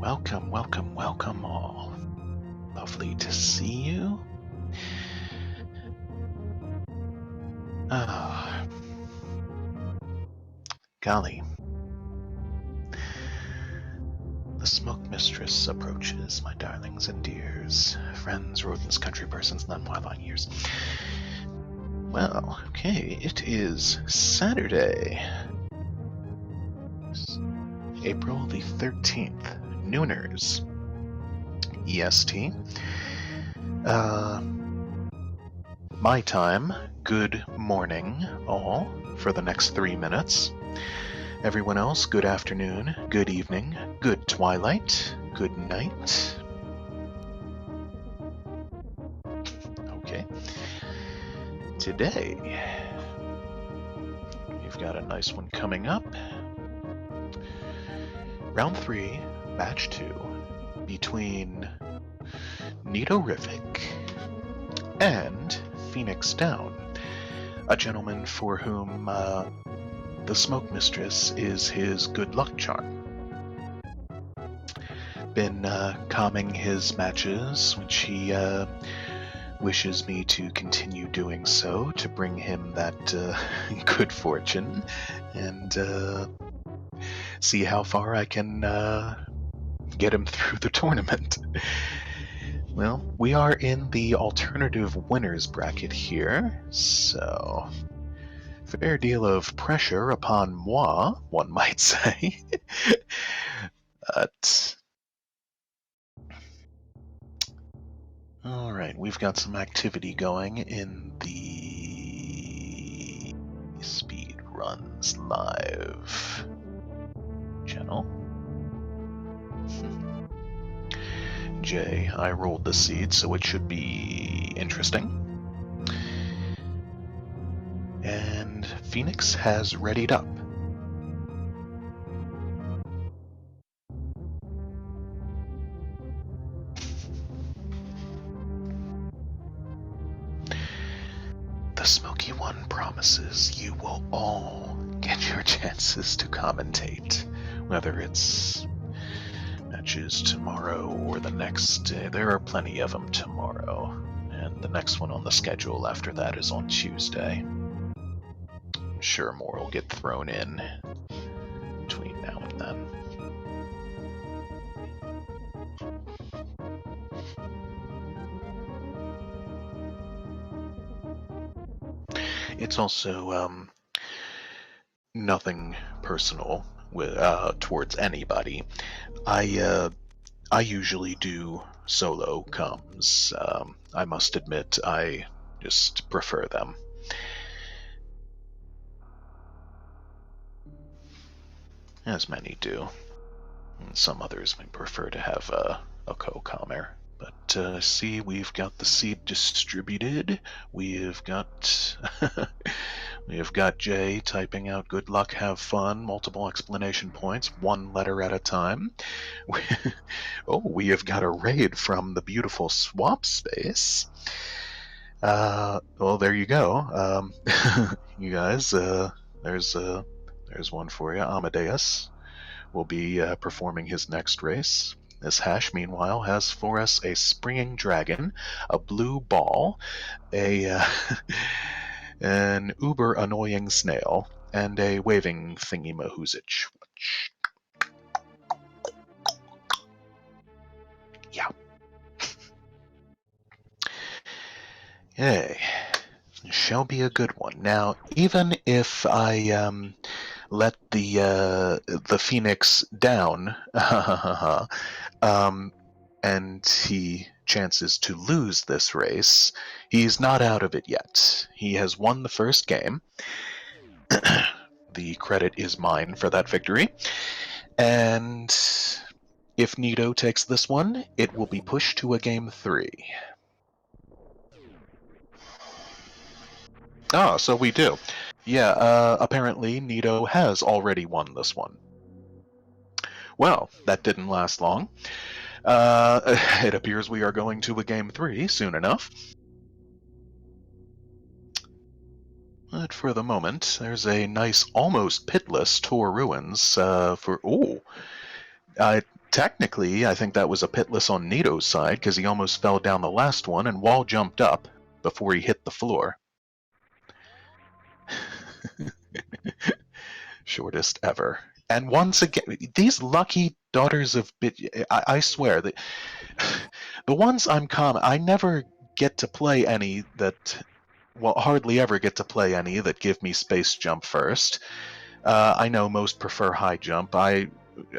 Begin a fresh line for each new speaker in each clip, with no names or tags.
Welcome, welcome, welcome all. Lovely to see you. Ah, golly. The smoke mistress approaches, my darlings and dears, friends, rodents, country persons, non-wildlife years. Well, okay, it is Saturday, April the 13th, nooners, EST. My time, good morning, all, for the next 3 minutes. Everyone else, good afternoon, good evening, good twilight, good night. Okay. Today, we've got a nice one coming up. Round 3, Batch 2, between Neatorific and FenixDown, a gentleman for whom the Smoke Mistress is his good luck charm. Been calming his matches, which he wishes me to continue doing so to bring him that good fortune and see how far I can get him through the tournament. Well, we are in the alternative winners bracket here, so fair deal of pressure upon moi, one might say. But alright, we've got some activity going in the Speed Runs Live channel. Jay, I rolled the seed, so it should be interesting. And Phoenix has readied up. The Smoky One promises you will all get your chances to commentate, whether it's matches tomorrow or the next day. There are plenty of them tomorrow, and the next one on the schedule after that is on Tuesday. I'm sure more will get thrown in between now and then. It's also nothing personal with towards anybody. I usually do solo comms. I must admit, I just prefer them. As many do. And some others may prefer to have a co-commer. But see, we've got the seed distributed. We've got Jay typing out "good luck, have fun," multiple explanation points, one letter at a time. Oh, we have got a raid from the beautiful Swap Space. Well, there you go. You guys, there's one for you. Amadeus will be performing his next race. This hash, meanwhile, has for us a springing dragon, a blue ball, an uber annoying snail, and a waving thingy-mahoozage. Yeah. Yay. Shall be a good one. Now, even if I let the Phoenix down, and he chances to lose this race, he's not out of it yet. He has won the first game. The credit is mine for that victory. And if Nito takes this one, it will be pushed to a game 3. Ah, so we do. Yeah, apparently Nito has already won this one. Well, that didn't last long. It appears we are going to a game 3 soon enough. But for the moment, there's a nice, almost pitless Tor Ruins for... Ooh! Technically, I think that was a pitless on Nito's side, because he almost fell down the last one and wall jumped up before he hit the floor. Shortest ever. And once again, these lucky daughters of I swear that the ones I'm common, I never get to play any that, well, hardly ever get to play any that give me space jump first. I know most prefer high jump.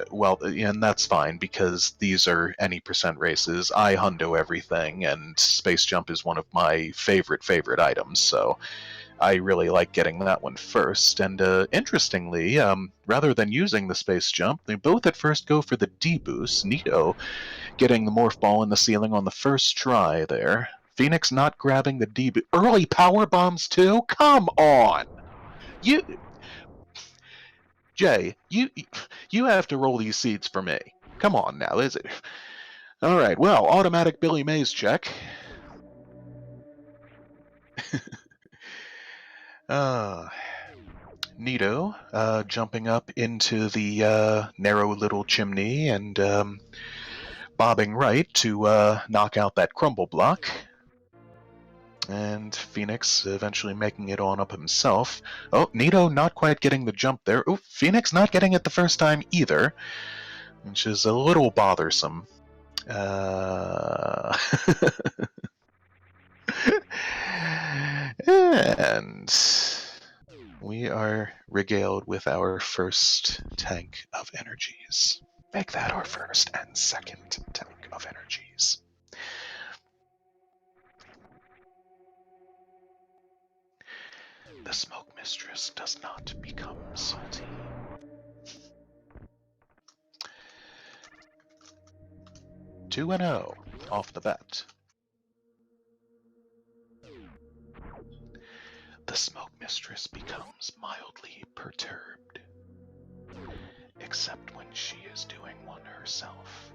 Well, and that's fine because these are any percent races. I hundo everything, and space jump is one of my favorite items. So I really like getting that one first. And interestingly, rather than using the space jump, they both at first go for the D boost. Nito getting the morph ball in the ceiling on the first try there. Phoenix not grabbing the D boost. Early power bombs too? Come on! Jay, you have to roll these seeds for me. Come on now, is it? All right, well, automatic Billy Mays check. Nito jumping up into the narrow little chimney and bobbing right to knock out that crumble block. And Phoenix eventually making it on up himself. Oh, Nito not quite getting the jump there. Oh, Phoenix not getting it the first time either, which is a little bothersome. And we are regaled with our first tank of energies. Make that our first and second tank of energies. The smoke mistress does not become salty. Two and 0 off the bat. The smoke mistress becomes mildly perturbed, except when she is doing one herself.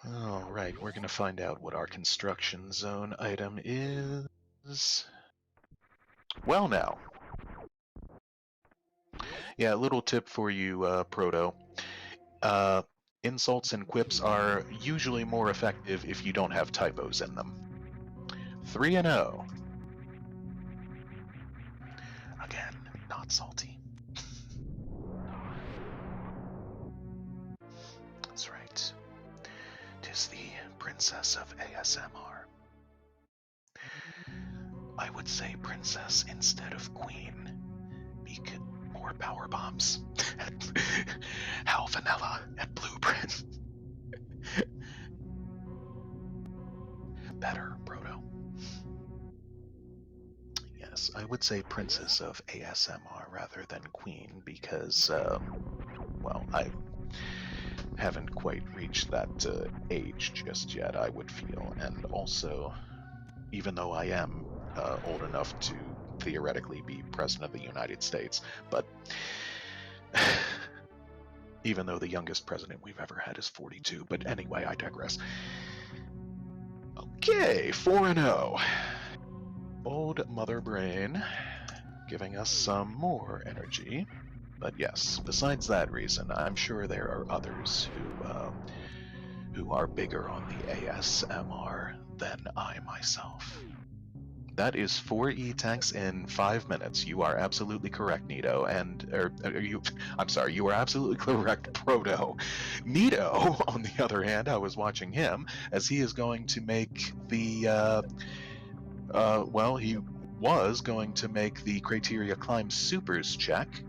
Alright, we're gonna find out what our construction zone item is. Well now. Yeah, a little tip for you, Proto. Insults and quips are usually more effective if you don't have typos in them. 3 and 0. Again, not salty. That's right. 'Tis the princess of ASMR. I would say princess instead of queen. More power bombs. How vanilla and blueprint. Better, Proto. Yes, I would say princess of ASMR rather than queen because, well, I haven't quite reached that age just yet, I would feel. And also, even though I am old enough to theoretically be president of the United States, but even though the youngest president we've ever had is 42. But anyway, I digress. Okay, 4 and 0. Old Mother Brain giving us some more energy. But yes, besides that reason, I'm sure there are others who are bigger on the ASMR than I myself. That is 4 E-tanks in 5 minutes. You are absolutely correct, Nito. I'm sorry, you are absolutely correct, Proto. Nito, on the other hand, I was watching him as he is going to make the, well, he was going to make the Criteria Climb Supers check.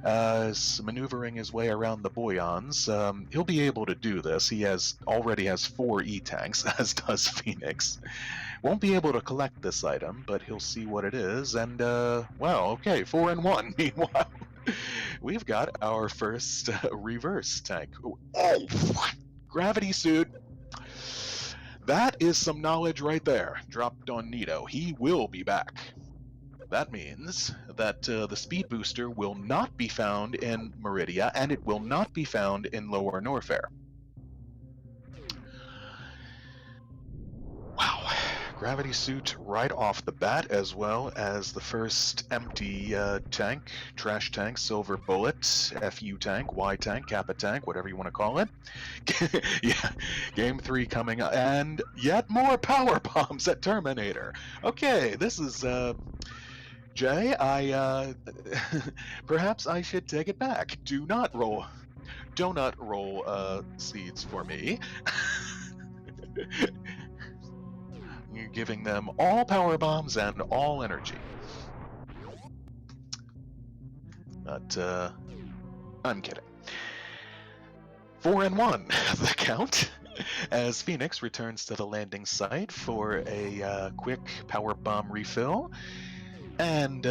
Maneuvering his way around the Boyons. He'll be able to do this. He already has 4 E-tanks, as does Phoenix. Won't be able to collect this item, but he'll see what it is, and, well, okay, 4 and 1. Meanwhile, we've got our first reverse tank. Oh, gravity suit. That is some knowledge right there, dropped on Nito. He will be back. That means that the speed booster will not be found in Meridia, and it will not be found in Lower Norfair. Wow. gravity suit right off the bat, as well as the first empty tank, trash tank, silver bullet, FU tank, Y tank, Kappa tank, whatever you want to call it. Yeah, game 3 coming up, and yet more power bombs at Terminator. Okay, this is Jay. Perhaps I should take it back. Do not roll seeds for me. You're giving them all power bombs and all energy. But I'm kidding. 4-1 the count as Phoenix returns to the landing site for a quick power bomb refill, and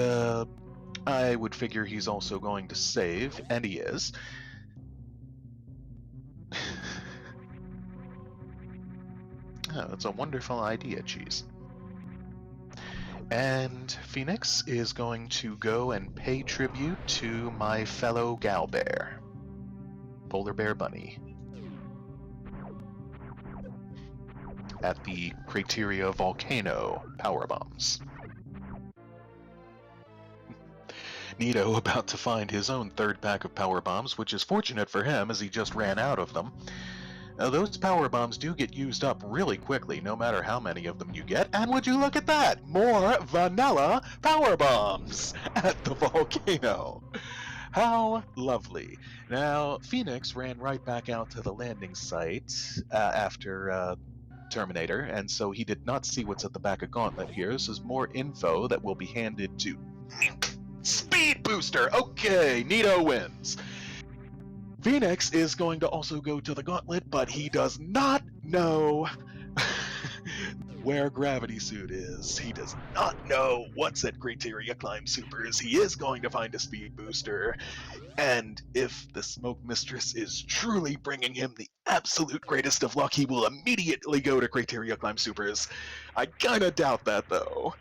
I would figure he's also going to save, and he is. Oh, that's a wonderful idea, Cheese. And Phoenix is going to go and pay tribute to my fellow gal bear, Polar Bear Bunny, at the Crateria Volcano power bombs. Nito about to find his own third pack of power bombs, which is fortunate for him as he just ran out of them. Those power bombs do get used up really quickly, no matter how many of them you get. And would you look at that? More vanilla power bombs at the volcano. How lovely. Now, Phoenix ran right back out to the landing site after Terminator, and so he did not see what's at the back of Gauntlet here. This is more info that will be handed to Speed Booster. Okay, Nito wins. Phoenix is going to also go to the Gauntlet, but he does not know where Gravity Suit is. He does not know what's at Crateria Climb Supers. He is going to find a Speed Booster, and if the Smoke Mistress is truly bringing him the absolute greatest of luck, he will immediately go to Crateria Climb Supers. I kinda doubt that, though.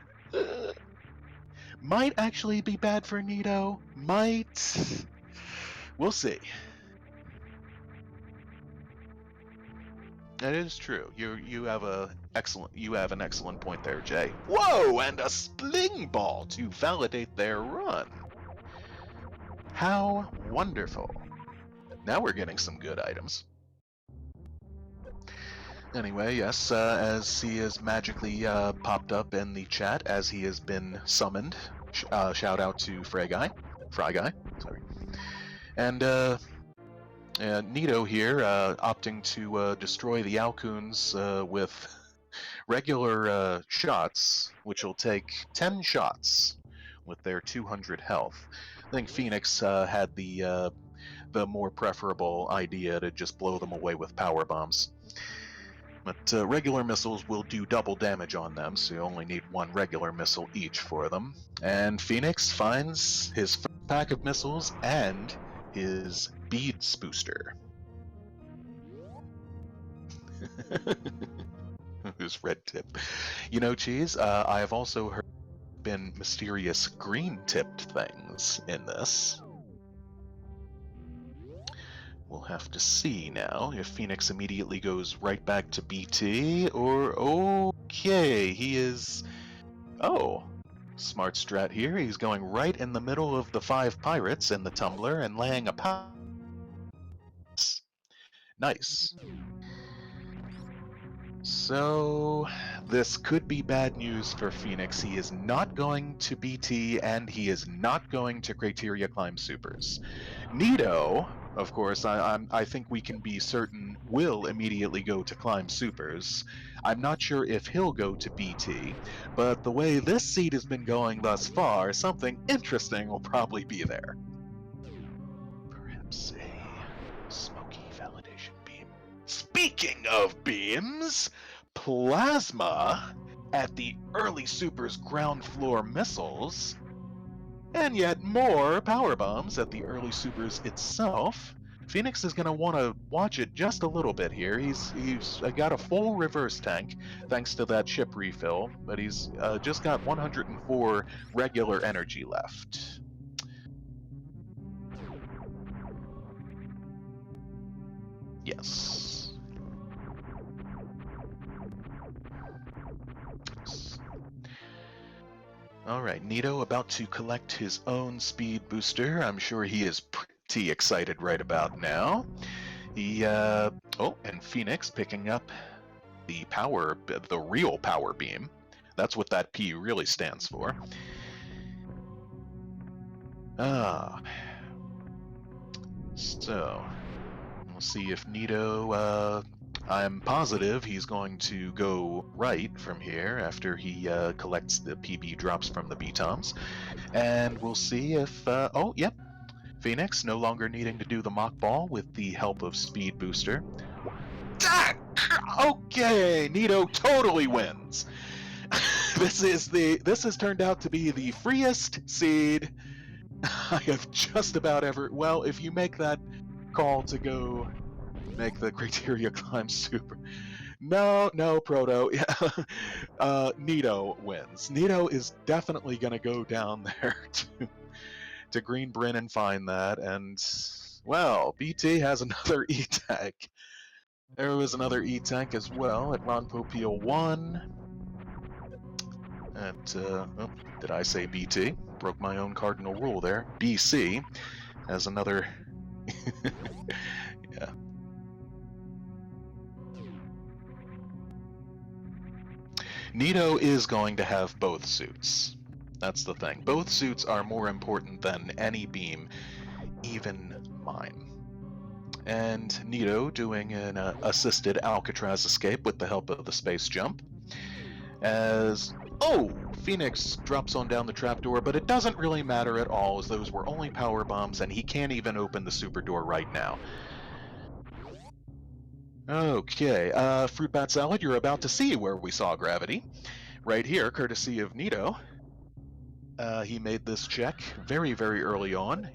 Might actually be bad for Nito. Might. We'll see. That is true. You have an excellent point there, Jay. Whoa! And a spling ball to validate their run. How wonderful! Now we're getting some good items. Anyway, yes, as he is magically popped up in the chat as he has been summoned. Shout out to Fry Guy, sorry. And Nito here, opting to destroy the Alcoons with regular shots, which will take 10 shots with their 200 health. I think Phoenix had the more preferable idea to just blow them away with power bombs. But regular missiles will do double damage on them, so you only need one regular missile each for them. And Phoenix finds his first pack of missiles and his Beads booster. Who's red tip? You know, Cheese, I have also heard been mysterious green-tipped things in this. We'll have to see now if Phoenix immediately goes right back to BT, or... Okay, he is... Oh, smart strat here. He's going right in the middle of the 5 pirates in the tumbler and laying a power. Nice. So, this could be bad news for Phoenix. He is not going to BT, and he is not going to Crateria Climb Supers. Nito, of course, I think we can be certain will immediately go to Climb Supers. I'm not sure if he'll go to BT, but the way this seed has been going thus far, something interesting will probably be there. Perhaps a smoky validation beam. Speaking of beams, plasma at the early Supers ground floor missiles, and yet more power bombs at the early Supers itself. Phoenix is going to want to watch it just a little bit here. He's got a full reverse tank thanks to that ship refill, but he's just got 104 regular energy left. Yes. Alright, Nito about to collect his own speed booster. I'm sure he is pretty excited right about now. Oh, and Phoenix picking up the real power beam. That's what that P really stands for. So, we'll see if Nito, I'm positive he's going to go right from here after he collects the PB drops from the B-Toms. And we'll see if, oh, yep, Phoenix no longer needing to do the mock ball with the help of Speed Booster. Okay, Nito totally wins. This has turned out to be the freest seed I have just about ever. Well, if you make that call to go make the criteria climb super. No, Proto. Yeah. Nito wins. Nito is definitely going to go down there to Green Bryn and find that. And, well, BT has another E-Tank. There was another E-Tank as well at Ron Popeil 1. At, oh, did I say BT? Broke my own cardinal rule there. BC has another. Yeah. Nito is going to have both suits. That's the thing. Both suits are more important than any beam, even mine. And Nito doing an assisted Alcatraz escape with the help of the space jump. As, oh, Phoenix drops on down the trapdoor, but it doesn't really matter at all, as those were only power bombs, and he can't even open the super door right now. Okay, Fruit Bat Salad, you're about to see where we saw gravity. Right here, courtesy of Nito. He made this check very, very early on.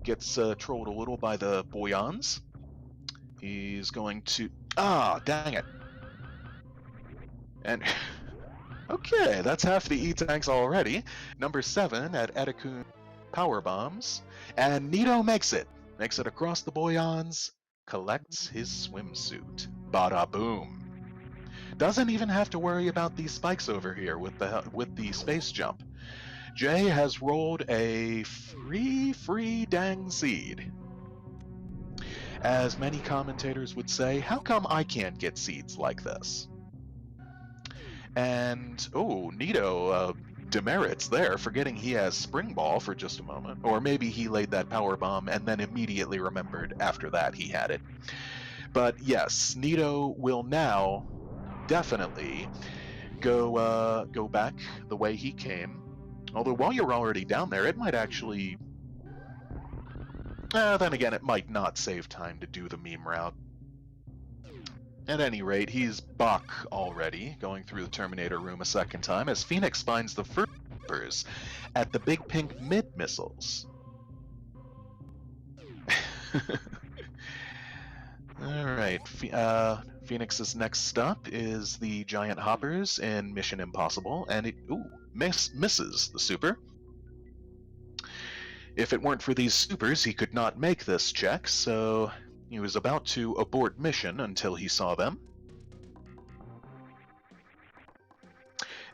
Gets trolled a little by the Boyans. He's going to... Ah, dang it. And... Okay, that's half the E-Tanks already. Number 7 at Etikun Power Bombs. And Nito makes it. Makes it across the Boyans. Collects his swimsuit. Bada boom. Doesn't even have to worry about these spikes over here with the space jump. Jay has rolled a free dang seed. As many commentators would say, how come I can't get seeds like this? And, oh, Nito demerits there, forgetting he has Spring Ball for just a moment. Or maybe he laid that power bomb and then immediately remembered after that he had it. But yes, Nito will now definitely go back the way he came. Although while you're already down there, it might actually... then again, it might not save time to do the meme route. At any rate, he's Bach already, going through the Terminator room a second time, as Phoenix finds the first at the big pink mid-missiles. Alright, Phoenix's next stop is the giant hoppers in Mission Impossible, and it misses the super. If it weren't for these supers, he could not make this check, so he was about to abort mission until he saw them.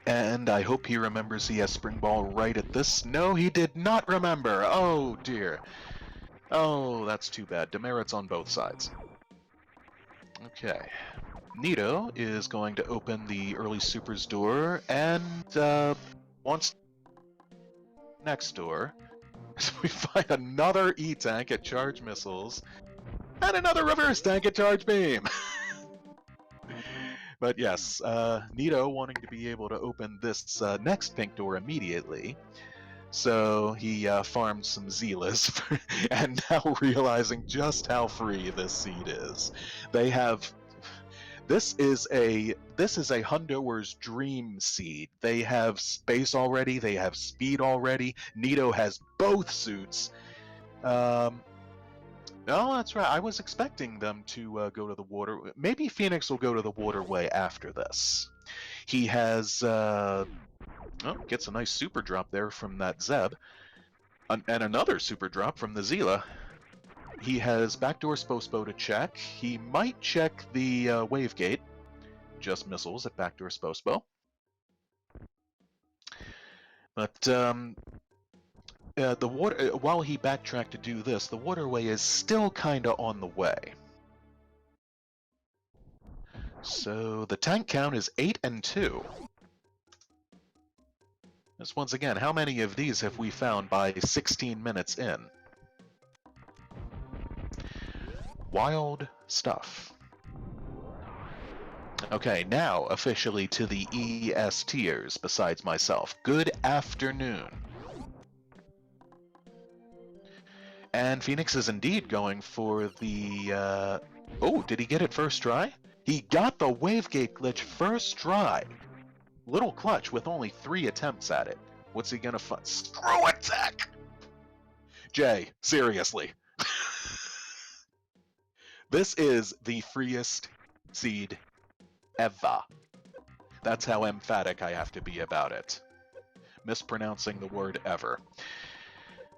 And I hope he remembers he has Spring Ball right at this. No, he did not remember. Oh, dear. Oh, that's too bad. Demerits on both sides. Okay. Nito is going to open the early supers door and wants next door. So we find another E-Tank at Charge Missiles and another reverse tank at Charge Beam. But yes, Nito wanting to be able to open this next pink door immediately. So he farmed some Zeelas, and now realizing just how free this seed is. They have... This is a Hundoer's dream seed. They have space already, they have speed already. Nito has both suits. No, that's right. I was expecting them to go to the water. Maybe Phoenix will go to the waterway after this. He has... gets a nice super drop there from that Zeb. And another super drop from the Zila. He has backdoor Spospo to check. He might check the wave gate. Just missiles at backdoor Spospo. But the water, while he backtracked to do this, the waterway is still kinda on the way. So the tank count is 8 and 2. Just once again, how many of these have we found by 16 minutes in? Wild stuff. Okay, now officially to the ES tiers besides myself. Good afternoon. And Phoenix is indeed going for the, oh, did he get it first try? He got the wavegate glitch first try. Little clutch with only 3 attempts at it. What's he gonna find? Screw it, Zach! Jay, seriously. This is the freest seed ever. That's how emphatic I have to be about it. Mispronouncing the word ever.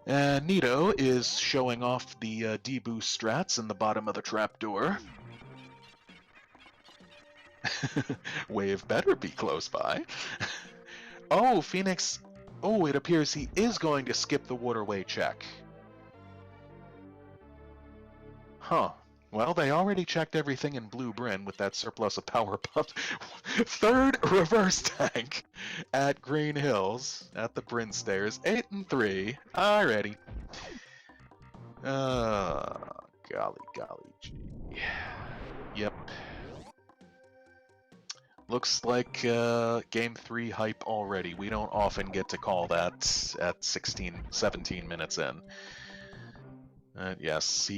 Nito is showing off the D-boost strats in the bottom of the trapdoor. Wave better be close by. Oh, Phoenix. Oh, it appears he is going to skip the waterway check. Huh. Well, they already checked everything in Blue Bryn with that surplus of power pumps. Third reverse tank at Green Hills at the Bryn Stairs. 8 and 3. Alrighty. Golly gee. Yep. Looks like Game 3 hype already. We don't often get to call that at 17 minutes in. Yes,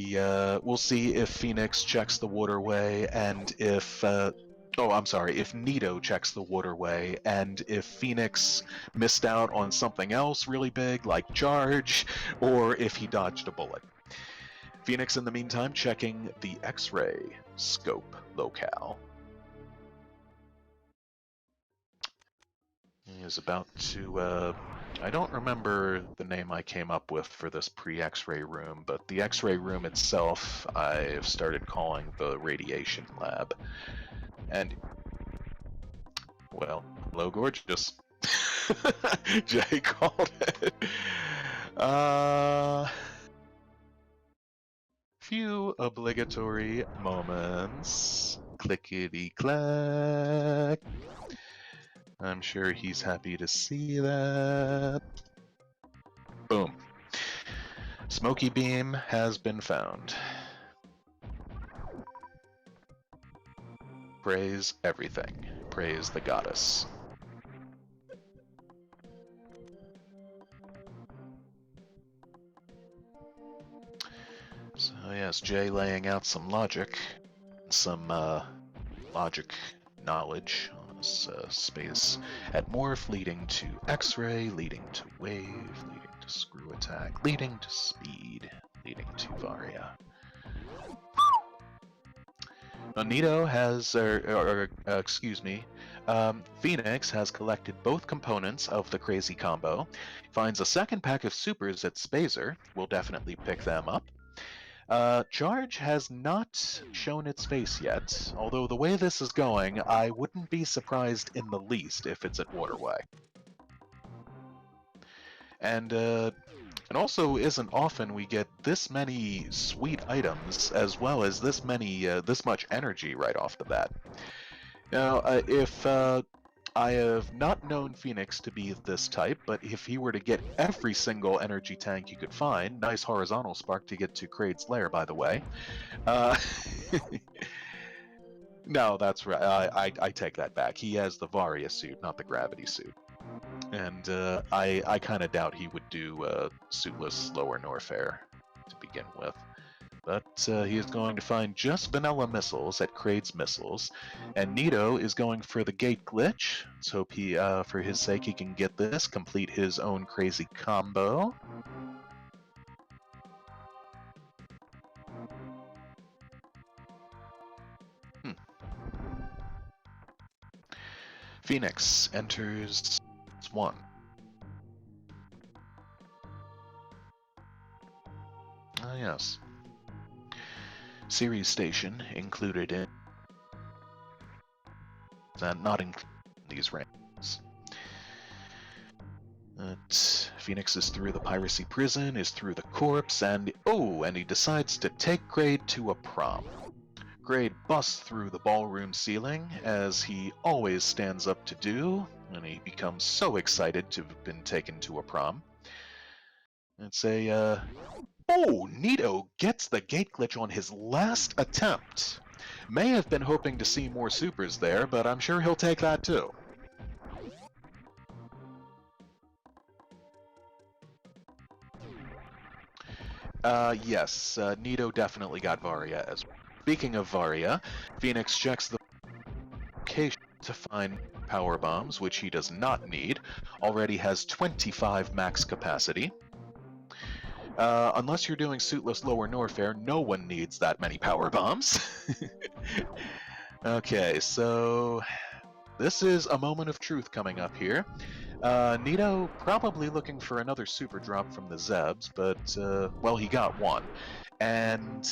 we'll see if Phoenix checks the waterway, and if... if Nito checks the waterway, and if Phoenix missed out on something else really big, like charge, or if he dodged a bullet. Phoenix, in the meantime, checking the X-ray scope locale. He is about to, I don't remember the name I came up with for this pre-X-ray room, but the X-ray room itself, I've started calling the radiation lab. And, well, hello, gorgeous. Jay called it. Few obligatory moments. Clickety-clack. I'm sure he's happy to see that. Boom. Smoky Beam has been found. Praise everything. Praise the goddess. So yes, Jay laying out some logic. Some logic knowledge on this space. At morph, leading to X-ray, leading to wave, leading to screw attack, leading to speed, leading to Varia. Nito has, Phoenix has collected both components of the crazy combo, finds a second pack of supers at Spazer, will definitely pick them up. Charge has not shown its face yet, although the way this is going, I wouldn't be surprised in the least if it's at Waterway. And it also isn't often we get this many sweet items, as well as this much energy right off the bat. Now, if I have not known Phoenix to be this type, but if he were to get every single energy tank you could find, nice horizontal spark to get to Kraid's lair, by the way. No, that's right. I take that back. He has the Varia suit, not the gravity suit. And I kind of doubt he would do suitless Lower Norfair to begin with. But he is going to find just vanilla missiles at Kraid's Missiles, and Nito is going for the gate glitch. Let's hope he, for his sake, he can get this, complete his own crazy combo. Phoenix enters 1. Ah, yes. Series station included in that not included in these ranks. Phoenix is through the piracy prison, is through the corpse, and he decides to take Grade to a prom. Grade busts through the ballroom ceiling, as he always stands up to do, and he becomes so excited to have been taken to a prom. It's a, Nito gets the gate glitch on his last attempt. May have been hoping to see more supers there, but I'm sure he'll take that too. Yes, Nito definitely got Varia as well. Speaking of Varia, Phoenix checks the location to find power bombs, which he does not need. Already has 25 max capacity. Unless you're doing suitless lower Norfair, no one needs that many power bombs. Okay, so this is a moment of truth coming up here. Nito probably looking for another super drop from the Zebs, but, well, he got one. And,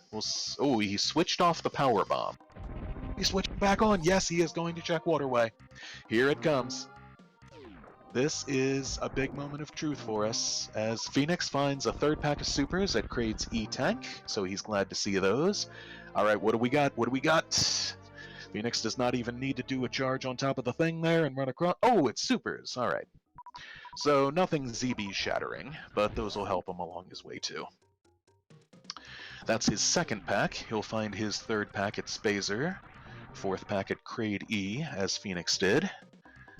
he switched off the power bomb. He's switching back on. Yes, he is going to check Waterway. Here it comes. This is a big moment of truth for us, as Phoenix finds a third pack of supers at Kraid's E-Tank, so he's glad to see those. Alright, what do we got? What do we got? Phoenix does not even need to do a charge on top of the thing there and run across. Oh, it's supers. Alright. So nothing ZB shattering, but those will help him along his way too. That's his second pack. He'll find his third pack at Spazer, fourth pack at Kraid E, as Phoenix did.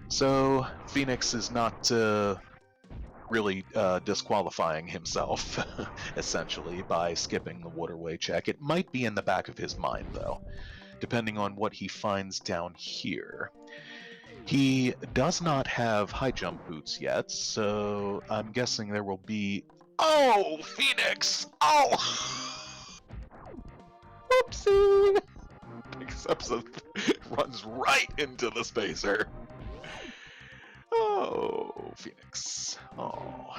So Phoenix is not really disqualifying himself, essentially, by skipping the waterway check. It might be in the back of his mind, though, depending on what he finds down here. He does not have high jump boots yet, so I'm guessing there will be... Oh, Phoenix! Oh! Whoopsie! Picks up runs right into the spacer. Oh, Phoenix. Oh.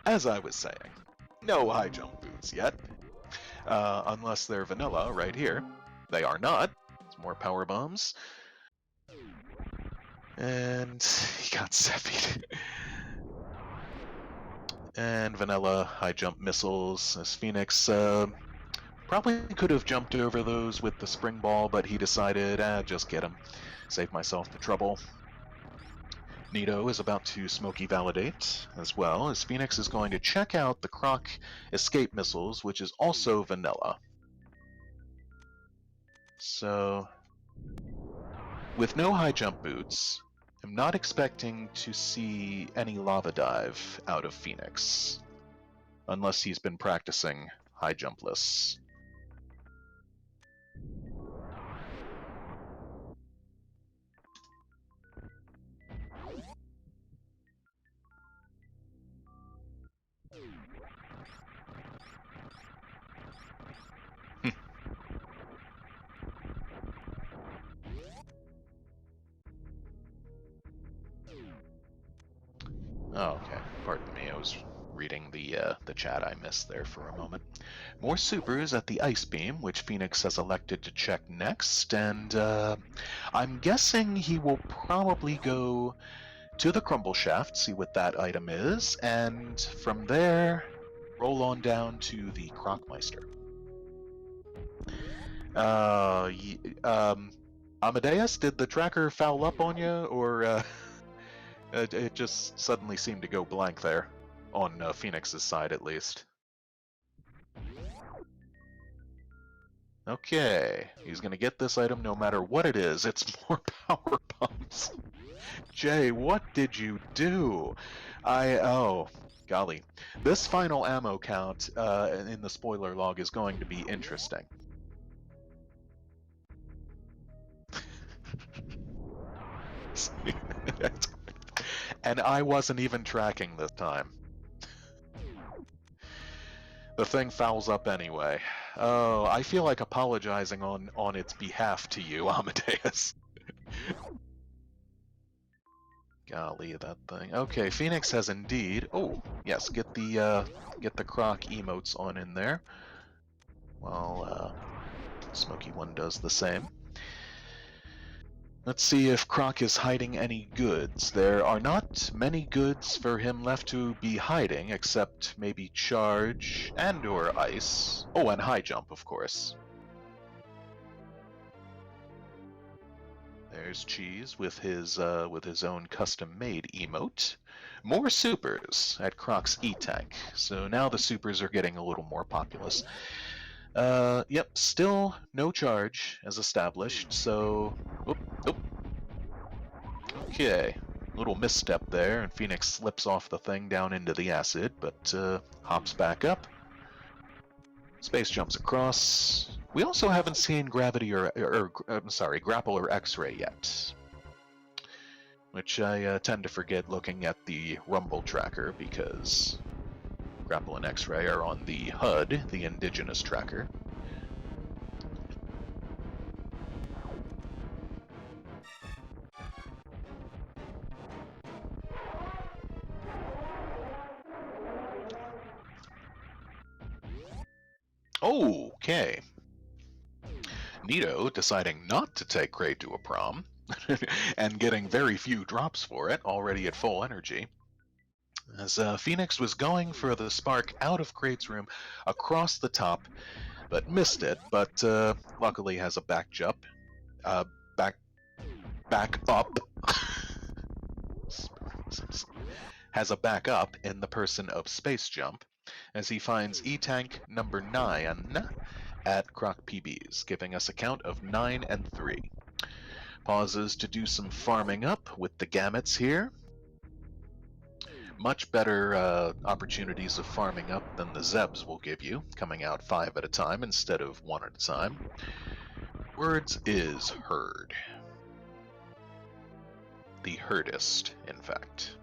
As I was saying, no high jump boots yet. Unless they're vanilla right here. They are not. It's more power bombs. And he got seppied. And vanilla high jump missiles as Phoenix probably could have jumped over those with the spring ball, but he decided, just get him. Save myself the trouble. Nito is about to smoky validate as well, as Phoenix is going to check out the Croc escape missiles, which is also vanilla. So, with no high jump boots, I'm not expecting to see any lava dive out of Phoenix, unless he's been practicing high jumpless. Oh, okay. Pardon me, I was reading the chat I missed there for a moment. More supers at the Ice Beam, which Phoenix has elected to check next, and I'm guessing he will probably go to the Crumble Shaft, see what that item is, and from there, roll on down to the Krokmeister. Amadeus, did the tracker foul up on you, or it just suddenly seemed to go blank there, on Phoenix's side at least? Okay, he's gonna get this item no matter what it is. It's more power bombs. Jay, what did you do? Oh, golly. This final ammo count in the spoiler log is going to be interesting. And I wasn't even tracking this time. The thing fouls up anyway. Oh, I feel like apologizing on its behalf to you, Amadeus. Golly, that thing. Okay, Phoenix has indeed. Oh, yes, get the Croc emotes on in there. While Smoky One does the same. Let's see if Croc is hiding any goods. There are not many goods for him left to be hiding, except maybe charge and/or ice. Oh, and high jump, of course. There's Cheese with his own custom-made emote. More supers at Croc's E-Tank. So now the supers are getting a little more populous. Yep, still no charge as established. So, oop. Okay, little misstep there, and Phoenix slips off the thing down into the acid, but hops back up. Space jumps across. We also haven't seen gravity grapple or X-ray yet, which I tend to forget looking at the rumble tracker because grapple and X-ray are on the HUD, the indigenous tracker. Okay. Nito deciding not to take Kraid to a prom, and getting very few drops for it, already at full energy. As Phoenix was going for the spark out of Kraid's room across the top, but missed it, but luckily has a back jump. Back up. Has a backup in the person of Space Jump, as he finds E-Tank number 9 at Croc PBs, giving us a count of 9 and 3. Pauses to do some farming up with the gamuts here. Much better opportunities of farming up than the Zebs will give you, coming out 5 at a time instead of 1 at a time. Words is herd. The herdist, in fact.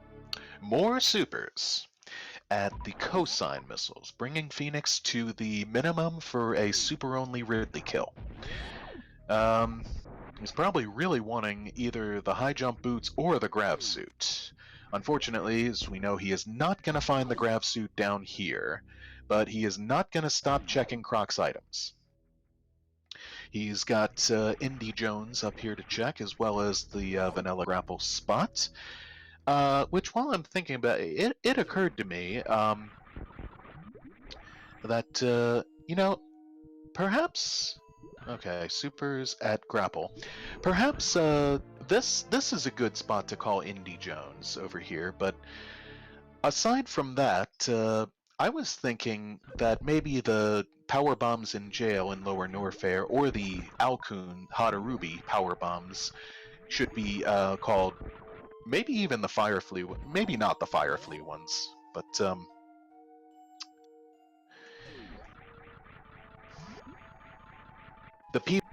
More supers at the cosine missiles, bringing Phoenix to the minimum for a super-only Ridley kill. He's probably really wanting either the high jump boots or the grav suit. Unfortunately, as we know, he is not going to find the grav suit down here, but he is not going to stop checking Croc's items. He's got Indy Jones up here to check, as well as the Vanilla Grapple spot. Which, while I'm thinking about it, it occurred to me that, perhaps... Okay, supers at grapple. Perhaps this is a good spot to call Indy Jones over here, but aside from that, I was thinking that maybe the power bombs in jail in Lower Norfair or the Alkun Hadarubi power bombs should be called maybe even the Firefly, maybe not the Firefly ones, but the people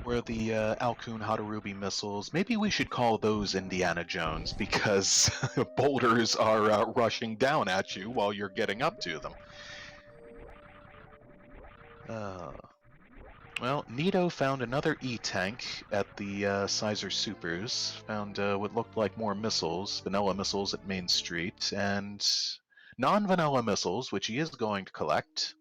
were the Alkun Hadarubi missiles. Maybe we should call those Indiana Jones because boulders are rushing down at you while you're getting up to them. Well, Nito found another E-Tank at the Sizer Supers, found what looked like more missiles, vanilla missiles at Main Street, and non-vanilla missiles, which he is going to collect.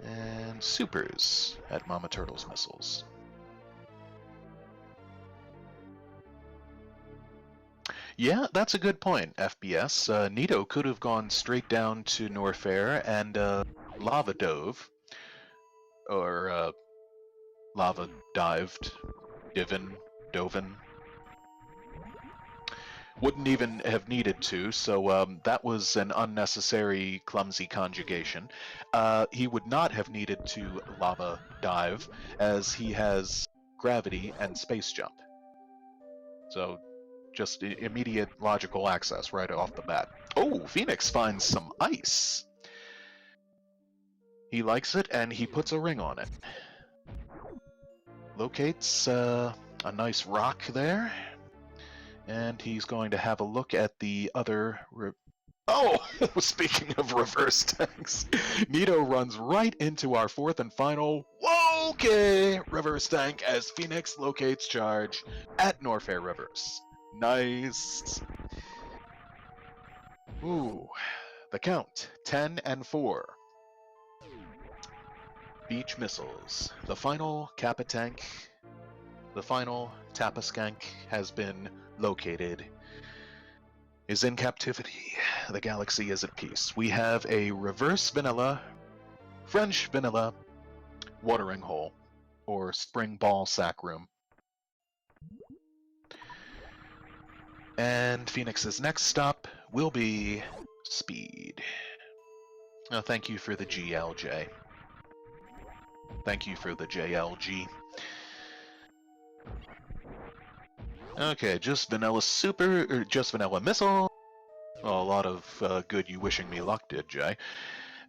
And supers at Mama Turtle's missiles. Yeah, that's a good point, FBS. Nito could have gone straight down to Norfair and lava dove, or lava dived, doven. Wouldn't even have needed to, so that was an unnecessary, clumsy conjugation. He would not have needed to lava dive, as he has gravity and space jump. So, just immediate logical access right off the bat. Oh, Phoenix finds some ice! He likes it, and he puts a ring on it. Locates a nice rock there. And he's going to have a look at the other... Oh! Speaking of reverse tanks, Nito runs right into our fourth and final... Okay! Reverse tank as Phoenix locates charge at Norfair Reverse. Nice! Ooh. The count, 10 and 4. Beach missiles. The final Kappa tank, the final Tapaskank has been located, is in captivity. The galaxy is at peace. We have a reverse vanilla, French vanilla, watering hole, or spring ball sack room. And Phoenix's next stop will be speed. Oh, thank you for the GLJ. Thank you for the JLG. Okay, just vanilla super, or just vanilla missile. Well, a lot of good you wishing me luck did, Jay.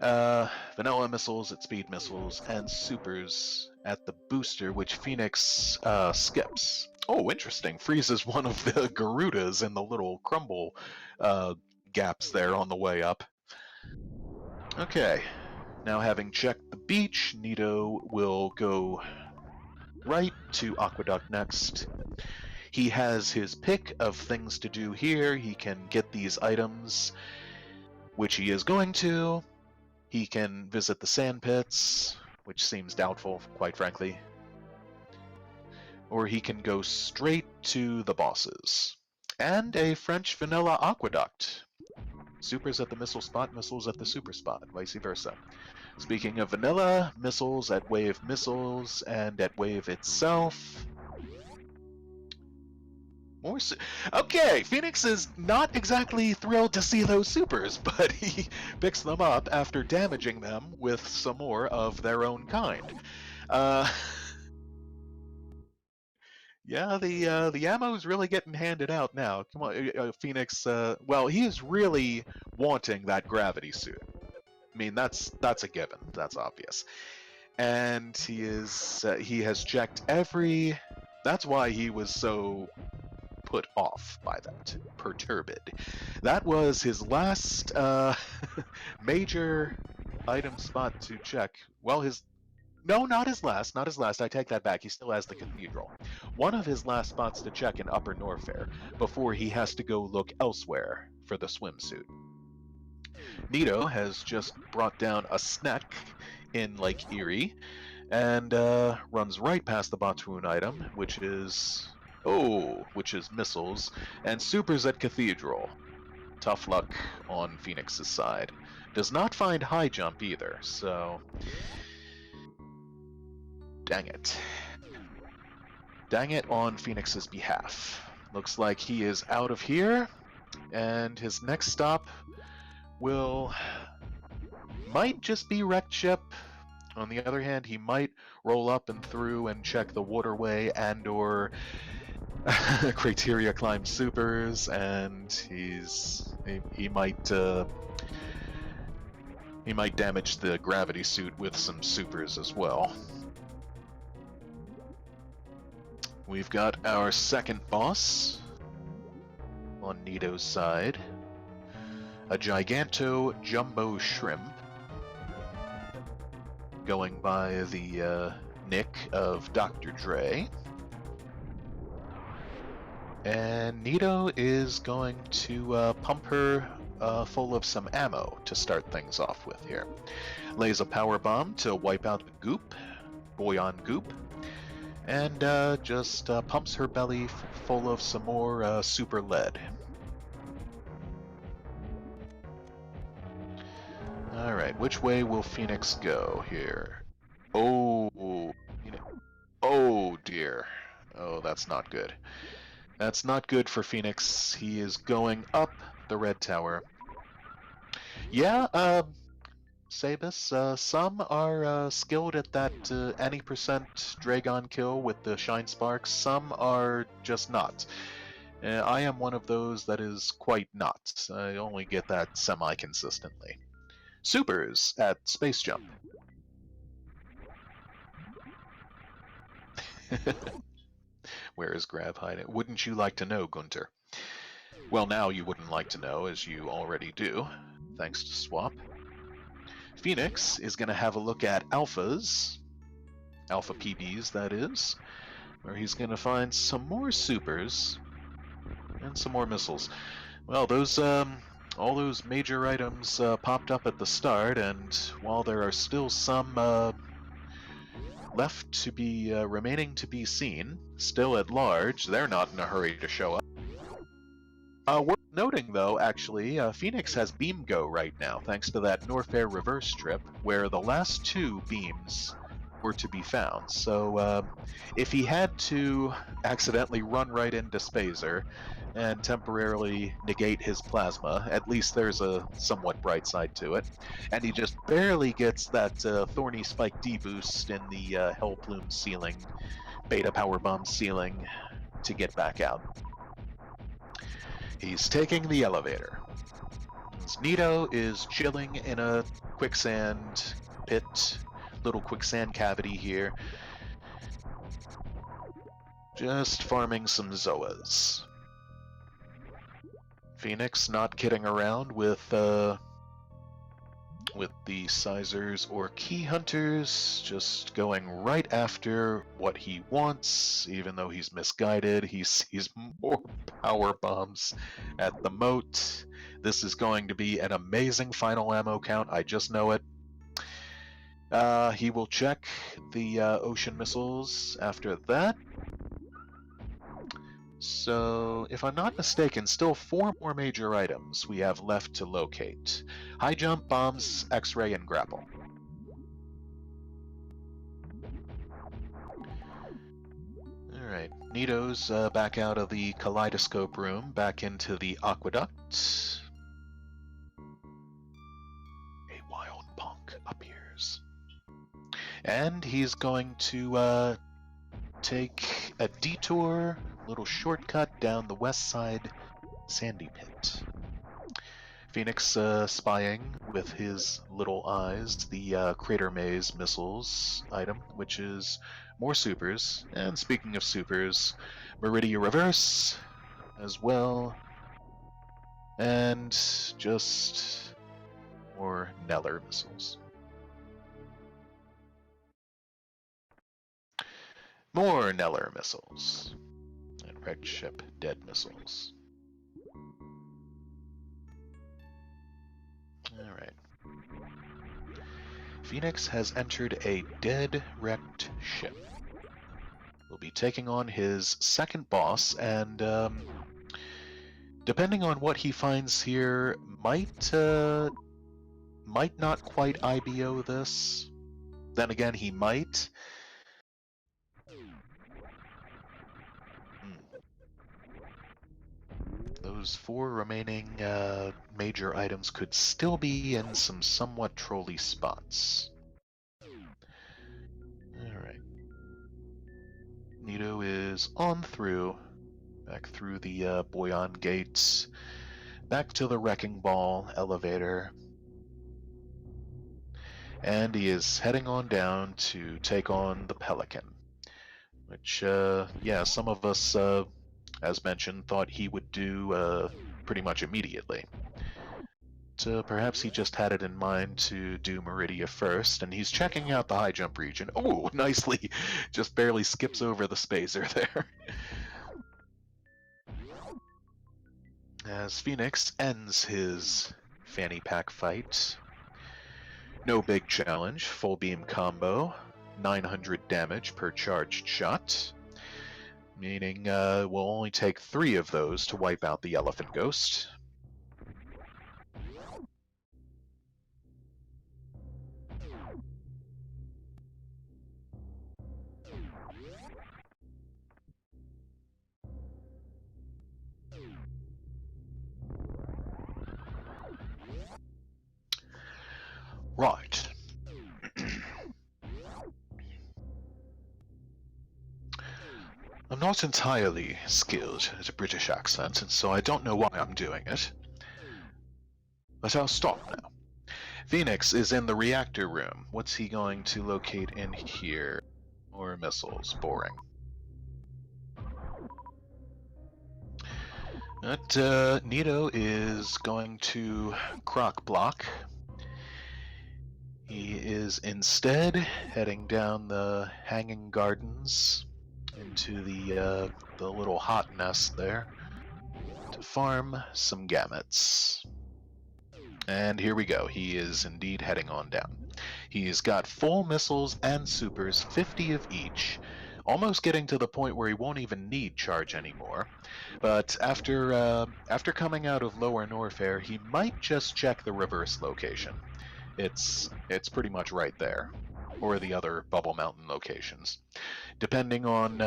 Vanilla missiles at speed missiles, and supers at the booster, which Phoenix skips. Oh, interesting. Freezes one of the Garudas in the little crumble gaps there on the way up. Okay, now having checked the beach, Nito will go right to Aqueduct next. He has his pick of things to do here. He can get these items, which he is going to. He can visit the sand pits, which seems doubtful, quite frankly. Or he can go straight to the bosses. And a French vanilla aqueduct. Supers at the missile spot, missiles at the super spot, vice versa. Speaking of vanilla, missiles at wave missiles and at wave itself. Okay, Phoenix is not exactly thrilled to see those supers, but he picks them up after damaging them with some more of their own kind. Yeah, the ammo is really getting handed out now. Come on, Phoenix. Well, he is really wanting that gravity suit. I mean, that's a given. That's obvious. And he has checked every. That's why he was so put off by that, perturbed. That was his last major item spot to check. Well, no, not his last, not his last. I take that back. He still has the cathedral. One of his last spots to check in Upper Norfair before he has to go look elsewhere for the swimsuit. Nito has just brought down a snack in Lake Erie and runs right past the Batoon item, which is missiles, and supers at Cathedral. Tough luck on Phoenix's side. Does not find high jump either, so... Dang it. Dang it on Phoenix's behalf. Looks like he is out of here, and his next stop might just be wrecked ship. On the other hand, he might roll up and through and check the waterway and/or criteria climb supers, and he might damage the gravity suit with some supers as well. We've got our second boss on Nito's side, a Giganto Jumbo Shrimp, going by the nick of Dr. Dre. And Nito is going to pump her full of some ammo to start things off with here. Lays a power bomb to wipe out the goop, Boyan goop, and just pumps her belly full of some more super lead. Alright, which way will Phoenix go here? Oh dear. Oh, that's not good. That's not good for Phoenix. He is going up the red tower. Yeah, Sabus, some are skilled at that any percent Dragon kill with the Shine Sparks, some are just not. I am one of those that is quite not. I only get that semi-consistently. Supers at Space Jump. Where is Grab hiding? Wouldn't you like to know, Gunter? Well, now you wouldn't like to know, as you already do, thanks to Swap. Phoenix is going to have a look at Alphas, Alpha PBs that is, where he's going to find some more supers and some more missiles. Well, those all those major items popped up at the start, and while there are still some left to be remaining to be seen. Still at large, they're not in a hurry to show up. Worth noting, though, actually, Phoenix has beam go right now, thanks to that Norfair reverse trip, where the last two beams were to be found. So if he had to accidentally run right into Spazer and temporarily negate his plasma, at least there's a somewhat bright side to it. And he just barely gets that Thorny Spike D boost in the Hell Plume ceiling, Beta Power Bomb ceiling to get back out. He's taking the elevator. Nito is chilling in a quicksand pit, little quicksand cavity here. Just farming some Zoas. Phoenix not kidding around with the Sizers or Key Hunters, just going right after what he wants, even though he's misguided. He sees more power bombs at the moat. This is going to be an amazing final ammo count, I just know it. He will check the ocean missiles after that. So, if I'm not mistaken, still 4 more major items we have left to locate. High jump, bombs, X-ray, and grapple. Alright, Nito's back out of the kaleidoscope room, back into the aqueduct. A wild punk appears. And he's going to take a detour, little shortcut down the west side sandy pit. Phoenix spying with his little eyes the Crater Maze missiles item, which is more supers. And speaking of supers, Meridia Reverse as well. And just more Neller missiles. More Neller missiles. And wrecked ship dead missiles. Alright. Phoenix has entered a dead wrecked ship. We'll be taking on his second boss, and depending on what he finds here, might not quite IBO this. Then again, he might. Those 4 remaining major items could still be in some somewhat trolly spots. Alright. Nito is on through, back through the Boyan gates, back to the Wrecking Ball elevator, and he is heading on down to take on the Pelican, which, yeah, some of us, as mentioned, thought he would do pretty much immediately. But perhaps he just had it in mind to do Meridia first, and he's checking out the high jump region. Oh, nicely! Just barely skips over the Spazer there. As Phoenix ends his fanny pack fight. No big challenge, full beam combo, 900 damage per charged shot. Meaning we'll only take 3 of those to wipe out the Elephant Ghost. Right. I'm not entirely skilled at a British accent, and so I don't know why I'm doing it. But I'll stop now. Phoenix is in the reactor room. What's he going to locate in here? More missiles. Boring. But Nito is going to croc block. He is instead heading down the Hanging Gardens into the little hot nest there to farm some gamuts. And here we go. He is indeed heading on down. He's got full missiles and supers, 50 of each, almost getting to the point where he won't even need charge anymore. But after coming out of Lower Norfair, he might just check the reverse location. It's pretty much right there, or the other Bubble Mountain locations, depending on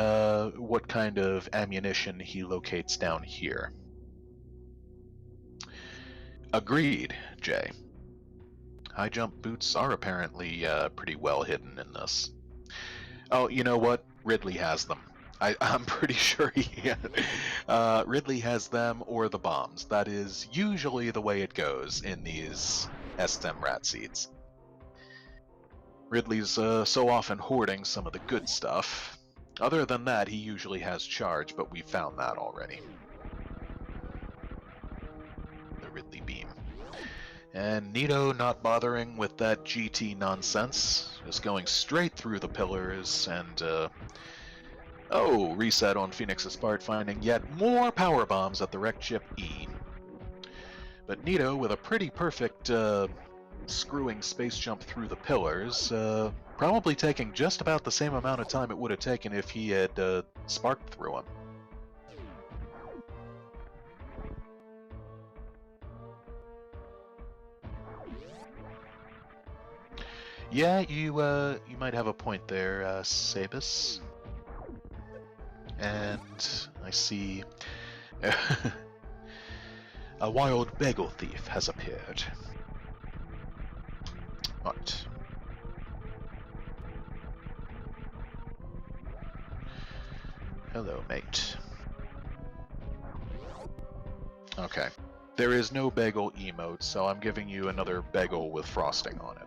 what kind of ammunition he locates down here. Agreed, Jay. High jump boots are apparently pretty well hidden in this. Oh, you know what? Ridley has them. I'm pretty sure Ridley has them or the bombs. That is usually the way it goes in these SMRAT seeds. Ridley's so often hoarding some of the good stuff. Other than that, he usually has charge, but we found that already. The Ridley beam. And Nito not bothering with that GT nonsense, just going straight through the pillars and, oh, reset on Phoenix's part, finding yet more power bombs at the wrecked ship E. But Nito, with a pretty perfect screwing space jump through the pillars, probably taking just about the same amount of time it would have taken if he had sparked through them. Yeah, you might have a point there, Sabus. And I see a wild bagel thief has appeared. What? Hello, mate. Okay. There is no bagel emote, so I'm giving you another bagel with frosting on it.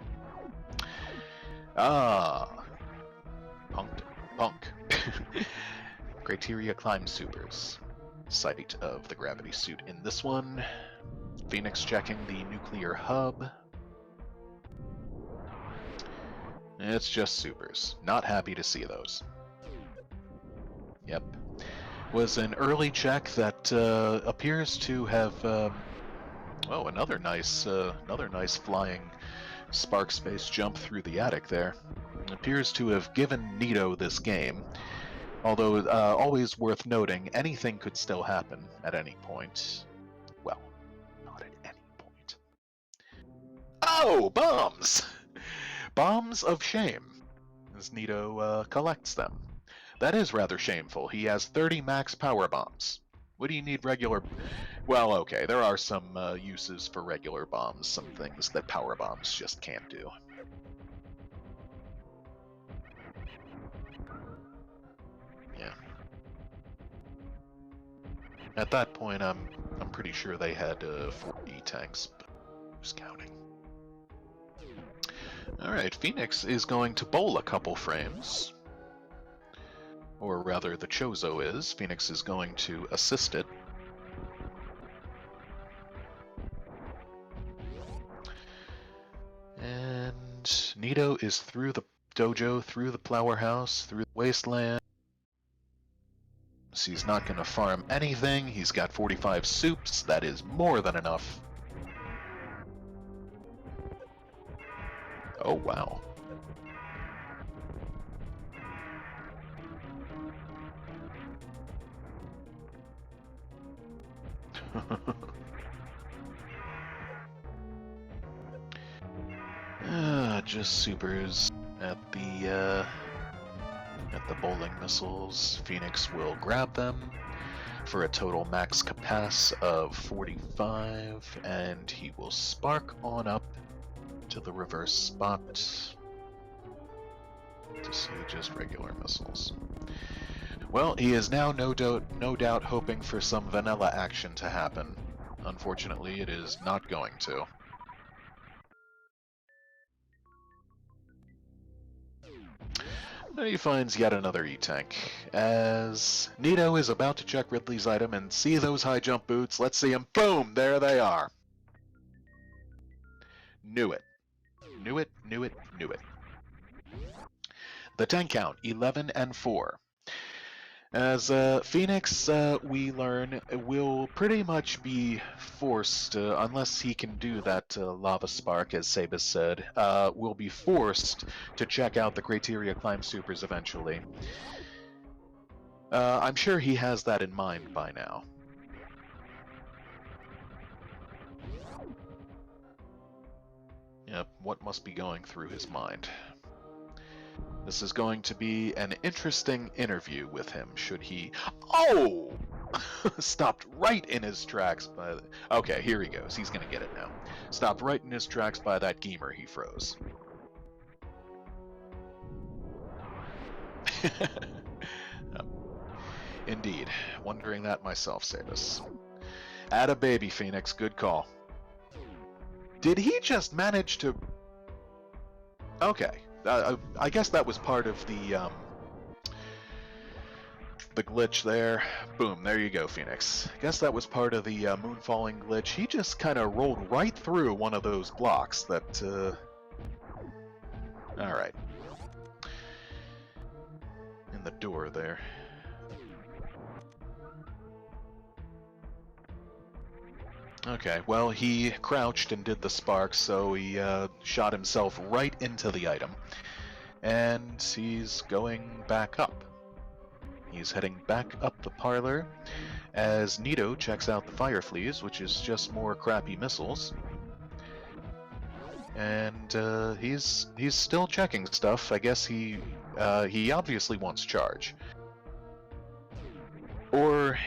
Ah! Punk. Criteria climb supers. Sight of the gravity suit in this one. Phoenix checking the nuclear hub. It's just supers. Not happy to see those. Yep. Was an early check that appears to have oh, another nice flying spark space jump through the attic there. Appears to have given Nito this game. Although, always worth noting, anything could still happen at any point. Well, not at any point. Oh, bombs! Bombs of shame, as Nito collects them. That is rather shameful. He has 30 max power bombs. What do you need regular... Well, okay, there are some uses for regular bombs, some things that power bombs just can't do. Yeah. At that point, I'm pretty sure they had 40 tanks, but who's counting? Alright, Phoenix is going to bowl a couple frames. Or rather, the Chozo is. Phoenix is going to assist it. And Nito is through the dojo, through the flower house, through the wasteland. So he's not going to farm anything. He's got 45 soups. That is more than enough. Oh, wow. Just supers at the bowling missiles. Phoenix will grab them for a total max capacity of 45, and he will spark on up to the reverse spot to see just regular missiles. Well, he is now no doubt hoping for some vanilla action to happen. Unfortunately, it is not going to. He finds yet another E-Tank. As Nito is about to check Ridley's item and see those high jump boots, let's see him. Boom! There they are. Knew it. Knew it, knew it, knew it. The tank count, 11 and 4. As Phoenix, we learn, will pretty much be forced, unless he can do that lava spark, as Sabus said, will be forced to check out the Criteria Climb Supers eventually. I'm sure he has that in mind by now. Yep, what must be going through his mind? This is going to be an interesting interview with him, should he... Oh! Stopped right in his tracks by... Okay, here he goes. He's gonna get it now. Stopped right in his tracks by that gamer he froze. Indeed. Wondering that myself, Sabus. Atta baby, Phoenix. Good call. Did he just manage to... Okay. I guess that was part of the glitch there. Boom, there you go, Phoenix. Guess that was part of the moonfalling glitch. He just kind of rolled right through one of those blocks that... Alright. In the door there. Okay, well, he crouched and did the spark, so he shot himself right into the item. And he's going back up. He's heading back up the parlor as Nito checks out the fire fleas, which is just more crappy missiles. And he's still checking stuff. I guess he obviously wants charge. Or,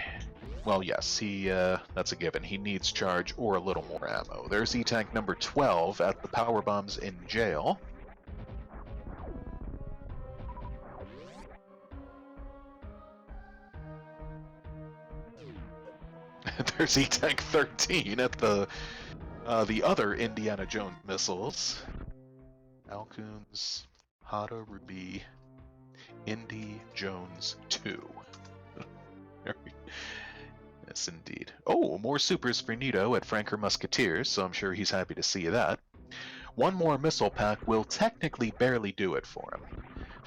well, yes, that's a given. He needs charge or a little more ammo. There's E-Tank number 12 at the power bombs in jail. There's E-Tank 13 at the other Indiana Jones missiles. Alcoons, Hada Ruby, Indy Jones 2. Yes, indeed. Oh, more supers for Nito at Franker Musketeers, so I'm sure he's happy to see that. One more missile pack will technically barely do it for him.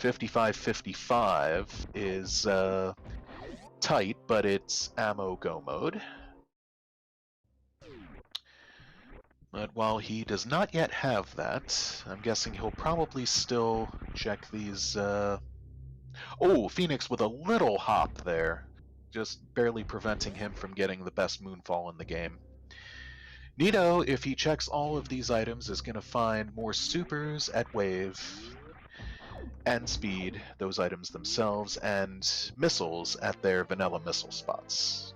55-55 is tight, but it's ammo go mode. But while he does not yet have that, I'm guessing he'll probably still check these... Oh, Phoenix with a little hop there. Just barely preventing him from getting the best moonfall in the game. Nito, if he checks all of these items, is going to find more supers at wave and speed, those items themselves, and missiles at their vanilla missile spots.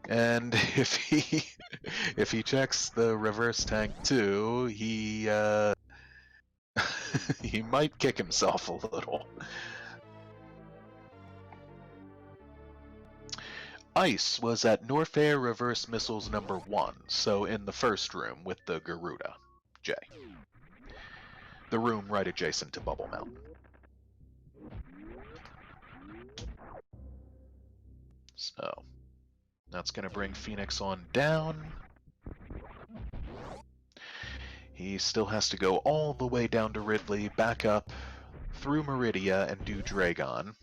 And if he checks the reverse tank too, he he might kick himself a little. Ice was at Norfair Reverse Missiles number 1, so in the first room with the Garuda, J. The room right adjacent to Bubble Mountain. So, that's going to bring Phoenix on down. He still has to go all the way down to Ridley, back up, through Meridia, and do Dragon.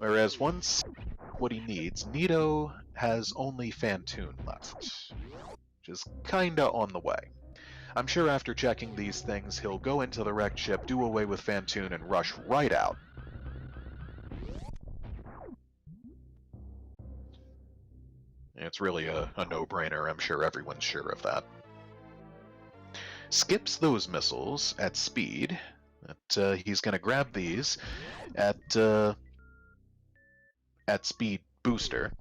Whereas once what he needs, Nito has only Fantoon left, which is kinda on the way. I'm sure after checking these things, he'll go into the wrecked ship, do away with Fantoon, and rush right out. It's really a no-brainer, I'm sure everyone's sure of that. Skips those missiles at speed. He's going to grab these at speed booster.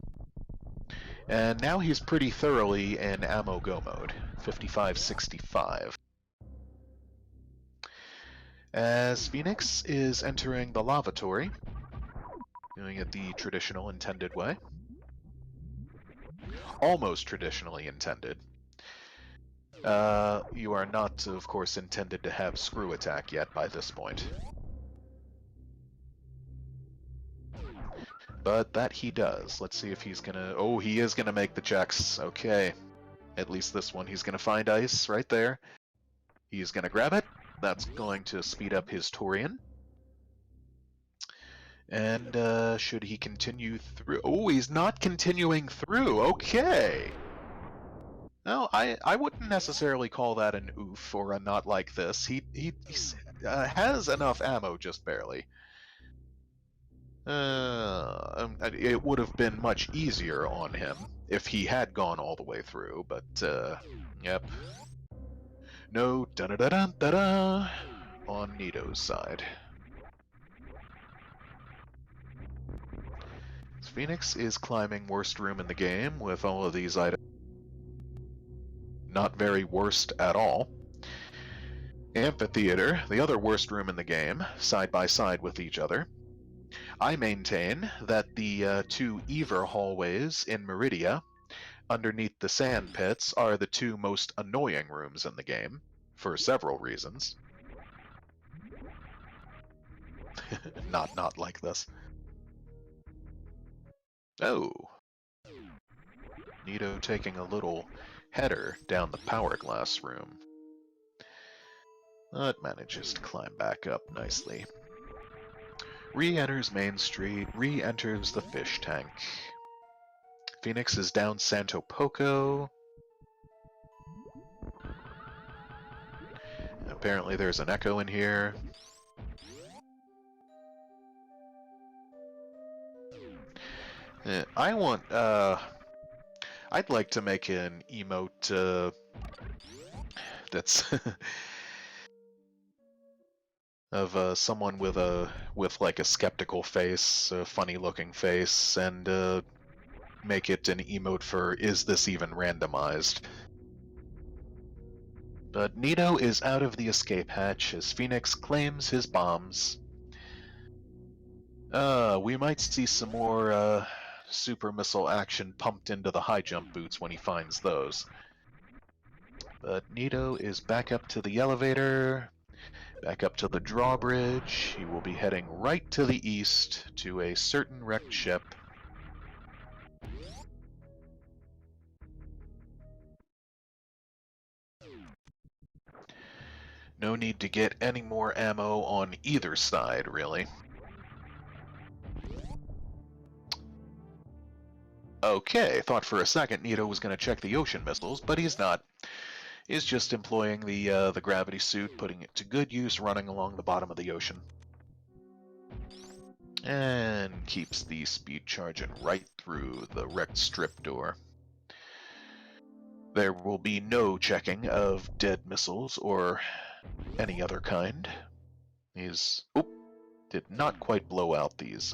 And now he's pretty thoroughly in ammo go mode, 55-65. As Phoenix is entering the lavatory, doing it the traditional intended way. Almost traditionally intended. You are not, of course, intended to have screw attack yet by this point. But that he does. Let's see if he's gonna... Oh, he is gonna make the checks. Okay. At least this one. He's gonna find ice right there. He's gonna grab it. That's going to speed up his Torian. And should he continue through? Oh, he's not continuing through. Okay. No, I wouldn't necessarily call that an oof or a not like this. He has enough ammo, just barely. It would have been much easier on him if he had gone all the way through, but yep. No da-da-da-da-da-da on Nito's side. Phoenix is climbing worst room in the game with all of these items. Not very worst at all. Amphitheater, the other worst room in the game, side by side with each other. I maintain that the two Ever hallways in Meridia, underneath the sand pits, are the two most annoying rooms in the game, for several reasons. Not like this. Oh. Nito taking a little header down the power glass room. It manages to climb back up nicely. Re-enters Main Street, re-enters the fish tank. Phoenix is down Santo Poco. Apparently there's an echo in here. I'd like to make an emote that's of someone with like a skeptical face, a funny-looking face, and make it an emote for "Is this even randomized?" But Nito is out of the escape hatch as Phoenix claims his bombs. We might see some more super missile action pumped into the high jump boots when he finds those. But Nito is back up to the elevator, back up to the drawbridge. He will be heading right to the east to a certain wrecked ship. No need to get any more ammo on either side, really. Okay, thought for a second Nito was going to check the ocean missiles, but he's not. He's just employing the gravity suit, putting it to good use running along the bottom of the ocean. And keeps the speed charging right through the wrecked strip door. There will be no checking of dead missiles or any other kind. These did not quite blow out these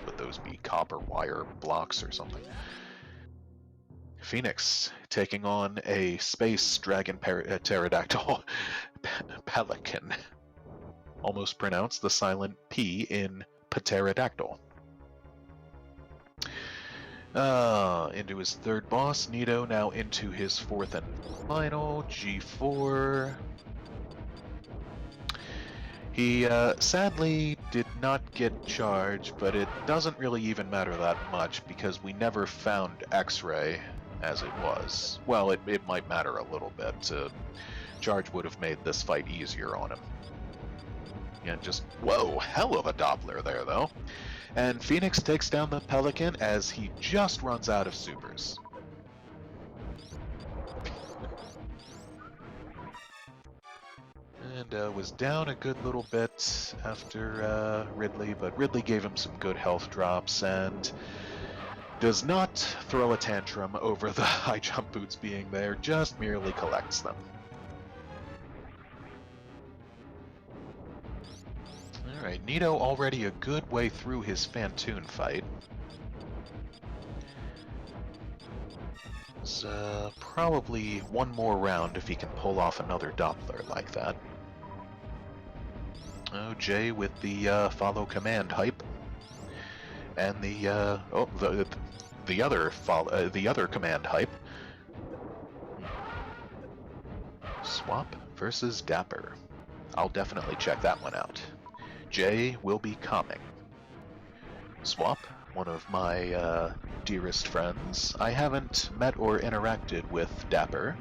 would those be copper wire blocks or something? Phoenix taking on a space dragon pterodactyl pelican. Almost pronounced the silent P in pterodactyl. Into his third boss, Nito, now into his fourth and final, G4. He sadly did not get charged, but it doesn't really even matter that much because we never found X-Ray as it was. Well, it might matter a little bit. Charge would have made this fight easier on him. And just, whoa, hell of a Doppler there, though. And Phoenix takes down the Pelican as he just runs out of supers. And was down a good little bit after Ridley, but Ridley gave him some good health drops and does not throw a tantrum over the high jump boots being there, just merely collects them. Alright, Nito already a good way through his Phantoon fight. It's probably one more round if he can pull off another Doppler like that. Oh, Jay with the follow command hype, and the other command hype. Swap versus Dapper. I'll definitely check that one out. Jay will be coming. Swap, one of my dearest friends. I haven't met or interacted with Dapper.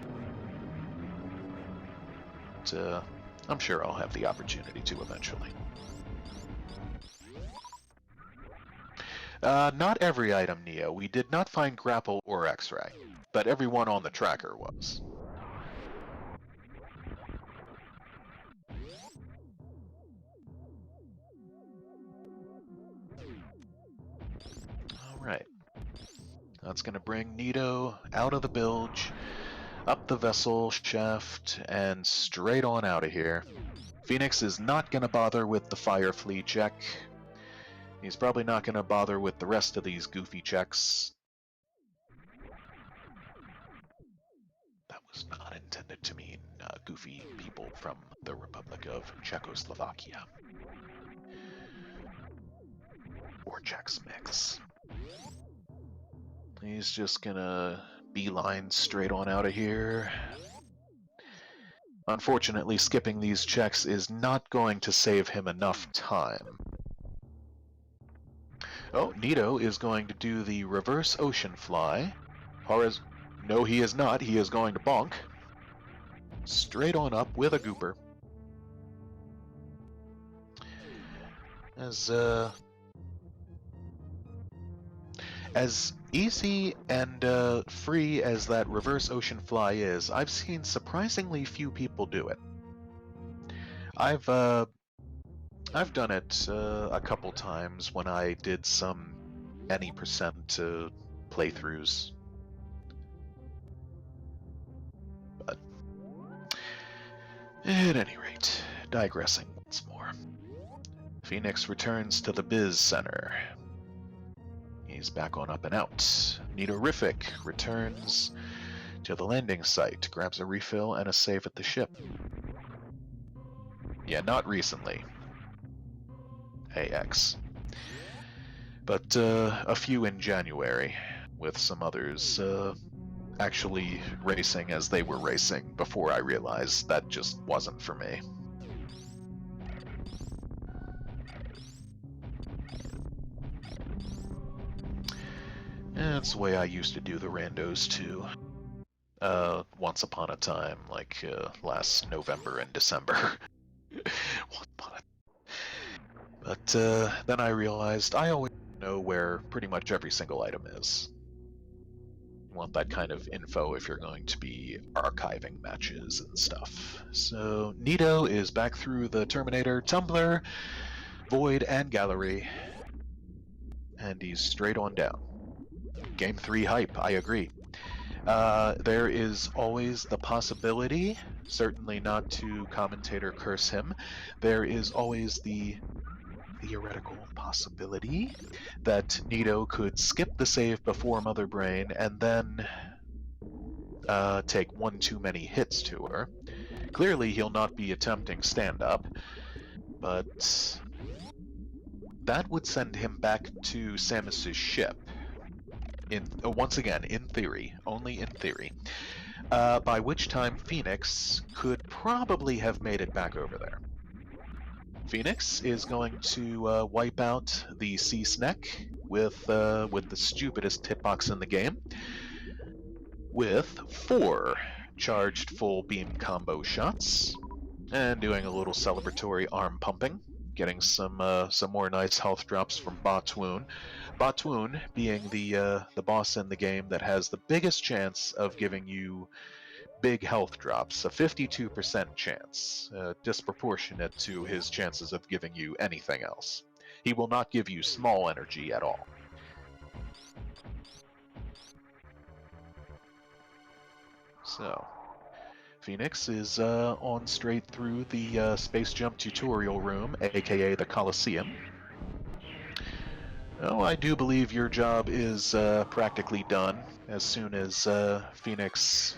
But, I'm sure I'll have the opportunity to eventually. Not every item, Neo. We did not find grapple or X-ray, but everyone on the tracker was. Alright. That's going to bring Nito out of the bilge, up the vessel shaft, and straight on out of here. Phoenix is not going to bother with the fire flea check. He's probably not going to bother with the rest of these goofy checks. That was not intended to mean goofy people from the Republic of Czechoslovakia. Or Czechs mix. He's just gonna beeline straight on out of here. Unfortunately, skipping these checks is not going to save him enough time. Oh, Nito is going to do the reverse ocean fly. No, he is not. He is going to bonk. Straight on up with a gooper. As easy and free as that reverse ocean fly is, I've seen surprisingly few people do it. I've done it a couple times when I did some any percent playthroughs. But at any rate, digressing once more. Phoenix returns to the Biz Center. He's back on up and out. Neatorific returns to the landing site, grabs a refill and a save at the ship. Yeah, not recently. AX. But a few in January, with some others actually racing as they were racing before I realized that just wasn't for me. That's the way I used to do the randos too. Once upon a time, like last November and December. But then I realized I always know where pretty much every single item is. You want that kind of info if you're going to be archiving matches and stuff. So Nito is back through the Terminator, Tumbler, Void, and Gallery. And he's straight on down. Game 3 hype, I agree. There is always the possibility, certainly not to commentator curse him, there is always the theoretical possibility that Nito could skip the save before Mother Brain and then take one too many hits to her. Clearly he'll not be attempting stand-up, but that would send him back to Samus's ship. Once again, in theory, only in theory. By which time Phoenix could probably have made it back over there. Phoenix is going to wipe out the Sea Snack with the stupidest hitbox in the game, with 4 charged full beam combo shots, and doing a little celebratory arm pumping, getting some more nice health drops from Batwoon. Batwoon being the boss in the game that has the biggest chance of giving you big health drops, a 52% chance, disproportionate to his chances of giving you anything else. He will not give you small energy at all. So, Phoenix is on straight through the Space Jump tutorial room, aka the Coliseum. Oh, I do believe your job is practically done as soon as Phoenix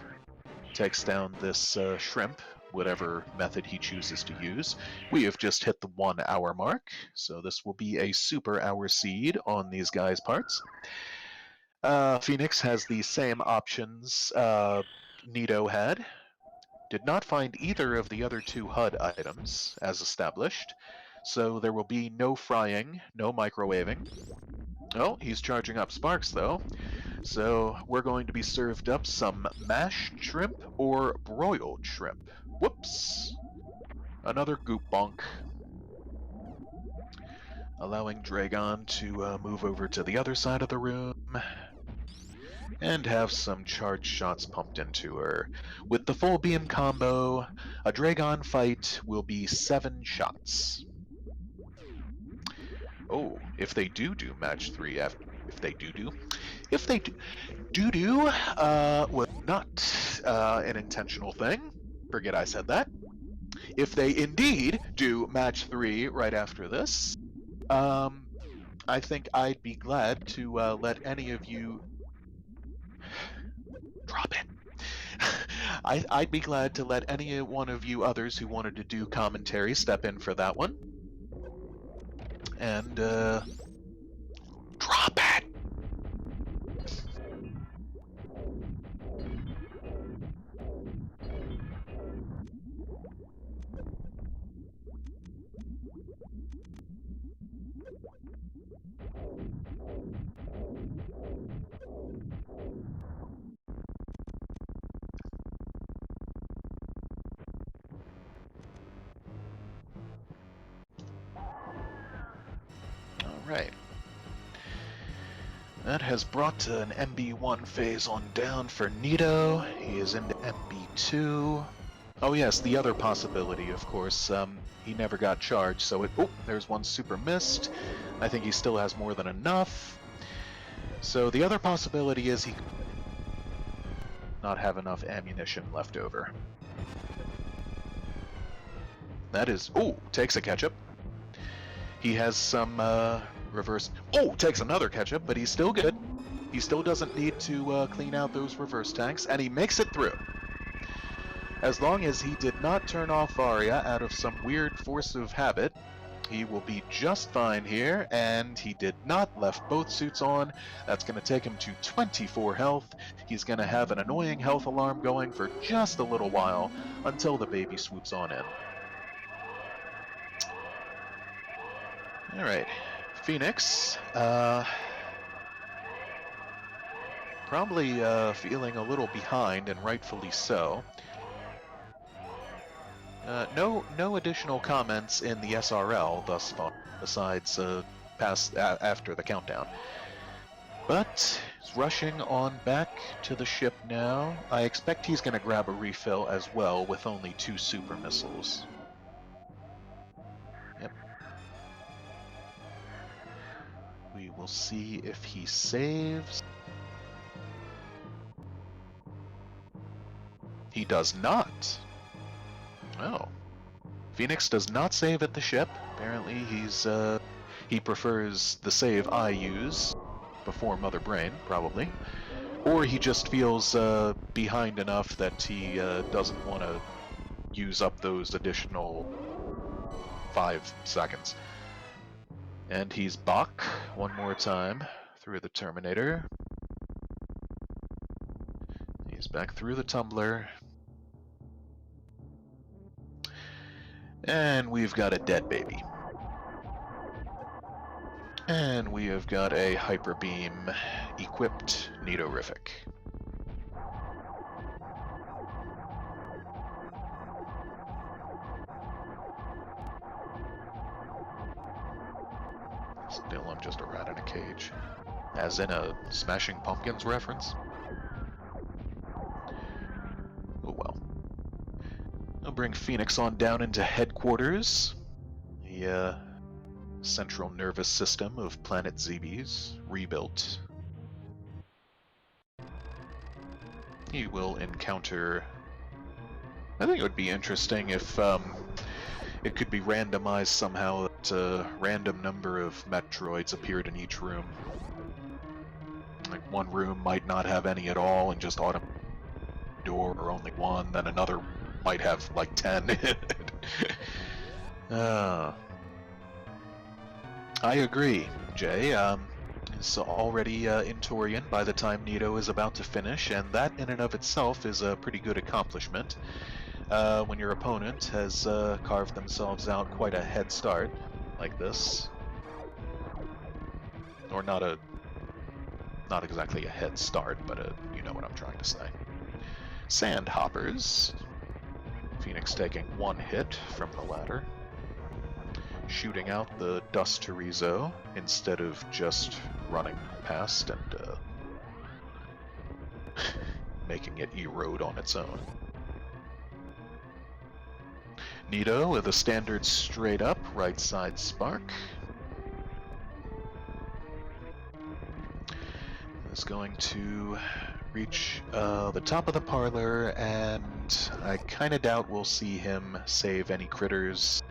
takes down this shrimp, whatever method he chooses to use. We have just hit the 1 hour mark, so this will be a super hour seed on these guys' parts. Phoenix has the same options Nito had. Did not find either of the other 2 HUD items, as established, so there will be no frying, no microwaving. Oh, he's charging up sparks though, so we're going to be served up some mashed shrimp or broiled shrimp. Whoops! Another goop bonk. Allowing Dragon to move over to the other side of the room and have some charged shots pumped into her. With the full beam combo, a Dragon fight will be 7 shots. Oh, if they do match 3 after, if they do, was not an intentional thing. Forget I said that. If they indeed do match 3 right after this, I think I'd be glad to let any of you drop it. I'd be glad to let any one of you others who wanted to do commentary step in for that one. And drop it. Alright. That has brought an MB1 phase on down for Nito. He is into MB2. Oh yes, the other possibility, of course, he never got charged, so it... Oh, there's one super missed. I think he still has more than enough. So the other possibility is he not have enough ammunition left over. That is... Oh, takes a ketchup. He has some reverse... Oh, takes another ketchup, but he's still good. He still doesn't need to clean out those reverse tanks, and he makes it through. As long as he did not turn off Varia out of some weird force of habit, he will be just fine here, and he did not left both suits on. That's going to take him to 24 health. He's going to have an annoying health alarm going for just a little while until the baby swoops on in. Alright, Phoenix, probably feeling a little behind, and rightfully so. No additional comments in the SRL thus far, besides after the countdown. But he's rushing on back to the ship now. I expect he's going to grab a refill as well with only 2 super missiles. Yep. We will see if he saves. He does not. Oh. Phoenix does not save at the ship. Apparently he prefers the save I use before Mother Brain, probably. Or he just feels behind enough that he doesn't want to use up those additional 5 seconds. And he's Bach one more time through the Terminator. He's back through the tumbler. And we've got a dead baby. And we have got a Hyper Beam equipped neatorific. Still, I'm just a rat in a cage. As in a Smashing Pumpkins reference. Oh well. I'll bring Phoenix on down into headquarters. The central nervous system of planet Zebes, rebuilt. He will encounter... I think it would be interesting if it could be randomized somehow that a random number of Metroids appeared in each room. Like one room might not have any at all and just automatically door or only one, then another might have like 10. I agree, Jay. It's already in Torian by the time Nito is about to finish, and that in and of itself is a pretty good accomplishment. When your opponent has carved themselves out quite a head start, like this. Or not exactly a head start, but you know what I'm trying to say. Sandhoppers. Fenix taking one hit from the ladder, shooting out the dust chorizo instead of just running past and making it erode on its own. Nito with a standard straight up right side spark is going to reach the top of the parlor, and I kind of doubt we'll see him save any critters.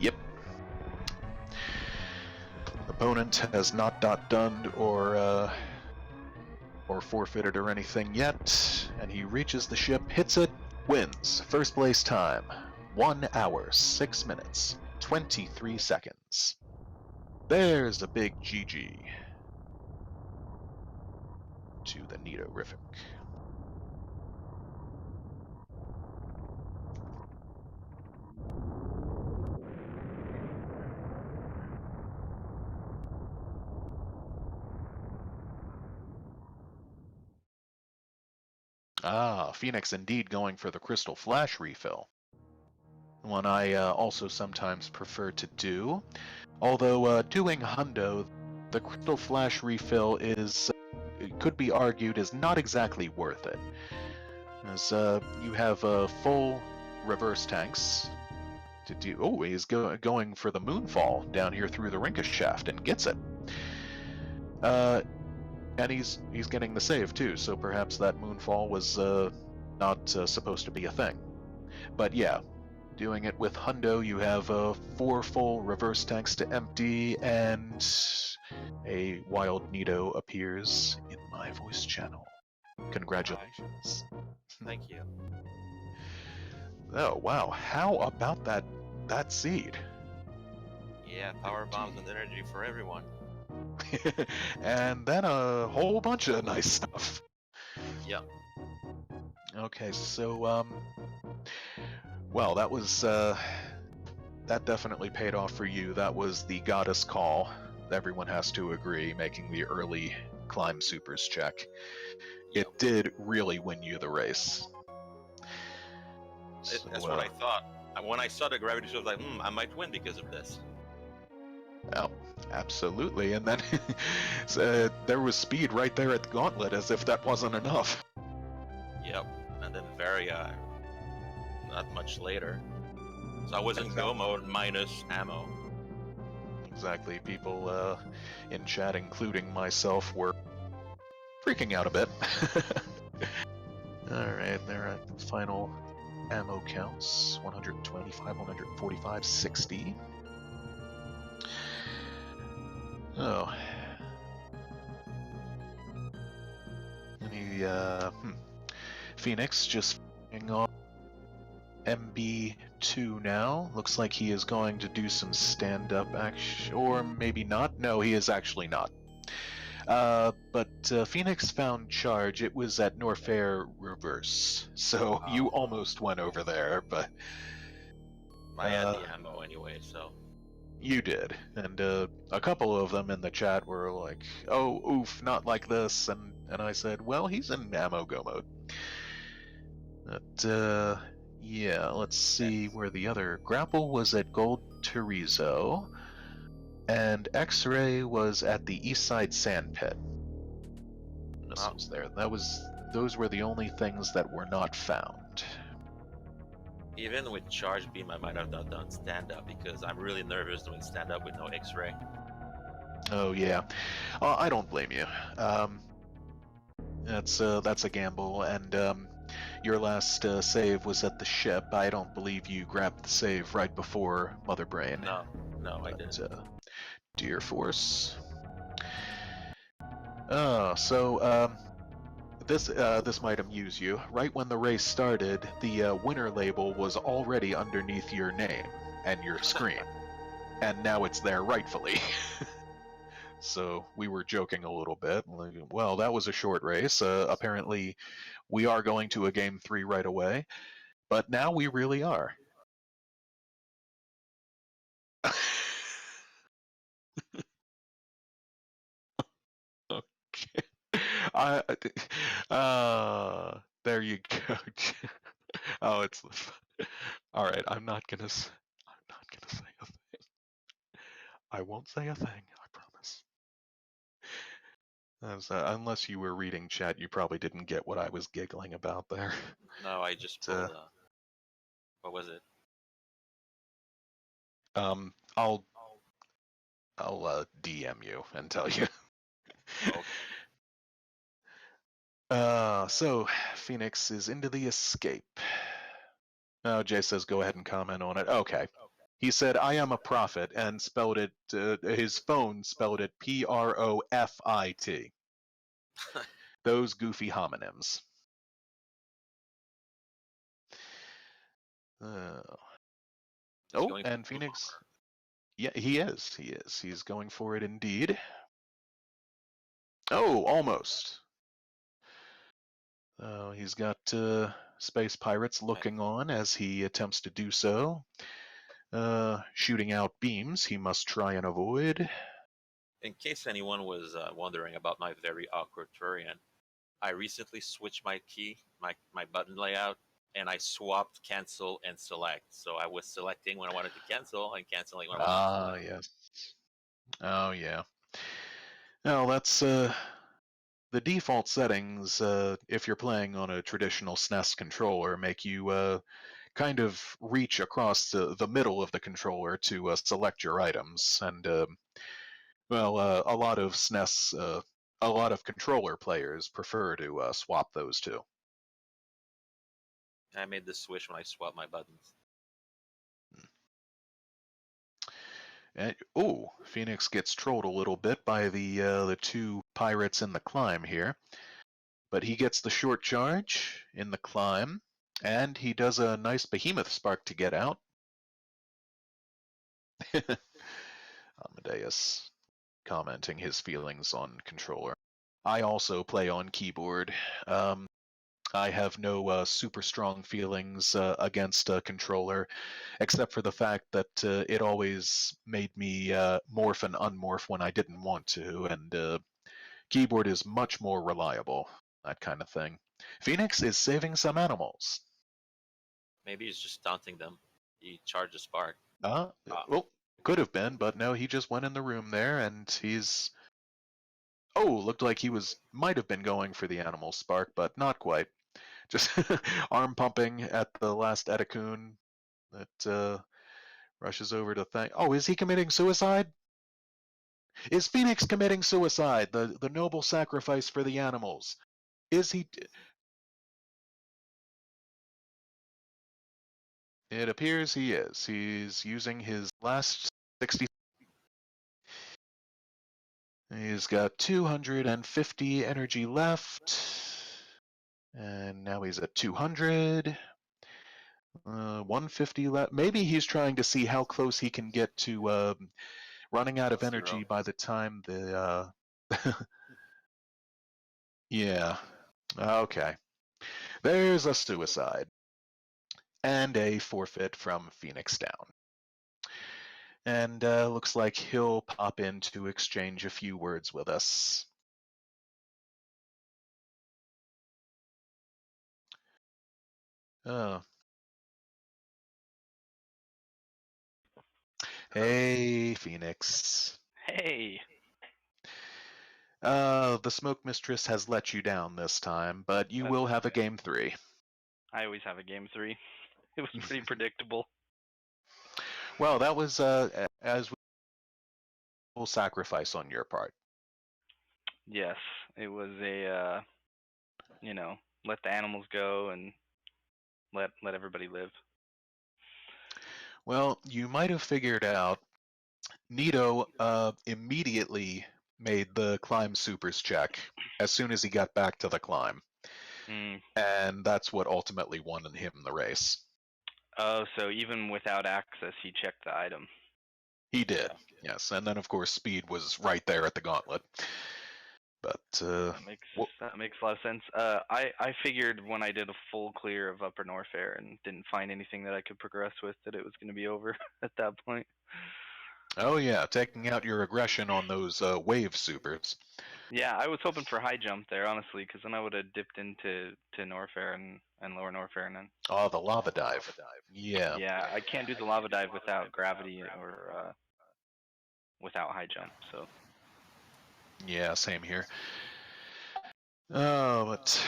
Yep. Opponent has not done or forfeited or anything yet, and he reaches the ship, hits it, wins. First place time, 1 hour, 6 minutes, 23 seconds. There's a big GG to the neatorific. Ah, Fenix indeed going for the Crystal Flash refill. One I also sometimes prefer to do. Although doing Hundo, the Crystal Flash refill is, it could be argued, is not exactly worth it. As you have full reverse tanks to do. Oh, he's going for the Moonfall down here through the Rinkus shaft and gets it. And he's getting the save too, so perhaps that Moonfall was not supposed to be a thing. But yeah, doing it with Hundo, you have 4 full reverse tanks to empty, and a wild Nito appears in my voice channel. Congratulations.
Thank you.
Oh wow, how about that seed?
Yeah, power bombs and energy for everyone.
And then a whole bunch of nice stuff.
Yep.
Okay, so well, that was that definitely paid off for you. That was the goddess call. Everyone has to agree, making the early climb supers check.
Yep.
It did really win you the race.
That's what I thought. When I saw the gravity shield, I was like, I might win because of this.
Oh, absolutely. And then so, there was speed right there at the gauntlet, as if that wasn't enough.
Yep. And then Varia, not much later. So I was in go mode minus ammo.
Exactly. People in chat, including myself, were freaking out a bit. Alright, they're at the final ammo counts. 125, 145, 60. Oh. Any, Fenix just flying on MB2 now. Looks like he is going to do some stand-up action, or maybe not. No, he is actually not. But Fenix found charge. It was at Norfair reverse, so you almost went over there, but
I had the ammo anyway, so
you did. And a couple of them in the chat were like, "Oh, oof, not like this," and I said, "Well, he's in ammo go mode." But yeah, let's see where the other grapple was at Gold Chorizo. And X-Ray was at the East Side Sand Pit. Missiles there. Those were the only things that were not found.
Even with charge beam, I might have not done stand up because I'm really nervous doing stand up with no X-ray.
Oh yeah, I don't blame you. That's a gamble, and your last save was at the ship. I don't believe you grabbed the save right before Mother Brain.
No, I didn't.
Deer Force. So this might amuse you. Right when the race started, the winner label was already underneath your name and your screen, and now it's there rightfully. So we were joking a little bit. Like, well, that was a short race. Apparently, we are going to a game 3 right away, but now we really are. Okay. There you go. Oh, it's all right. I'm not gonna say a thing. I won't say a thing. I promise. Unless you were reading chat, you probably didn't get what I was giggling about there.
No, I just
But,
pulled a. What was it?
um, I'll DM you and tell you.
Okay.
So Phoenix is into the escape. Oh, Jay says go ahead and comment on it. Okay. He said, I am a prophet, and spelled it, his phone spelled it Profit. Those goofy homonyms. Uh,
He's
oh,
going for
and
blue
Phoenix.
bomber.
Yeah, he is. He is. He's going for it indeed. Oh, almost. He's got space pirates
Right.
looking on as he attempts to do so. Shooting out beams he must try and avoid.
In case anyone was wondering about my very awkward Turian, I recently switched my key, my button layout, and I swapped cancel and select. So I was selecting when I wanted to cancel and canceling when I wanted to
Ah,
select.
yes. Oh, yeah. Now, that's the default settings, if you're playing on a traditional SNES controller, make you kind of reach across the middle of the controller to select your items. And, a lot of SNES, a lot of controller players prefer to swap those two.
I made this switch when I swapped my buttons.
And ooh, Phoenix gets trolled a little bit by the two pirates in the climb here, but he gets the short charge in the climb, and he does a nice behemoth spark to get out. Amadeus commenting his feelings on controller. I also play on keyboard. Um, I have no super strong feelings against a controller, except for the fact that it always made me morph and unmorph when I didn't want to, and keyboard is much more reliable, that kind of thing. Phoenix is saving some animals.
Maybe he's just taunting them. He charged a spark.
Well, could have been, but no, he just went in the room there, and he's. Oh, looked like he might have been going for the animal spark, but not quite. Just arm pumping at the last Etikun that rushes over to thank. Oh, is he committing suicide? Is Phoenix committing suicide? The noble sacrifice for the animals. Is he? It appears he is. He's using his last 60. He's got 250 energy left. And now he's at 200. 150 left. Maybe he's trying to see how close he can get to running out of
Zero.
energy by the time the. Yeah. Okay. There's a suicide. And a forfeit from FenixDown. And looks like he'll pop in to exchange a few words with us. Oh. Hey, Phoenix.
Hey,
The Smoke Mistress has let you down this time, but you
that's
will have a game 3.
I always have a game 3. It was pretty predictable.
Well, that was as will sacrifice on your part.
Yes, it was a you know, let the animals go and let everybody live.
Well, you might have figured out Nito immediately made the climb supers check as soon as he got back to the climb.
Mm.
And that's what ultimately won him the race.
Oh, so even without access, he checked the item.
He did, yes. And then, of course, speed was right there at the gauntlet. But
that makes a lot of sense. I figured when I did a full clear of Upper Norfair and didn't find anything that I could progress with that it was going to be over at that point.
oh yeah, taking out your aggression on those wave supers.
Yeah, I was hoping for high jump there, honestly, because then I would have dipped into Norfair and lower Norfair and then.
Oh, the lava dive. Yeah.
Yeah, I can't do the lava dive without gravity or without high jump. So.
Yeah, same here. Oh, but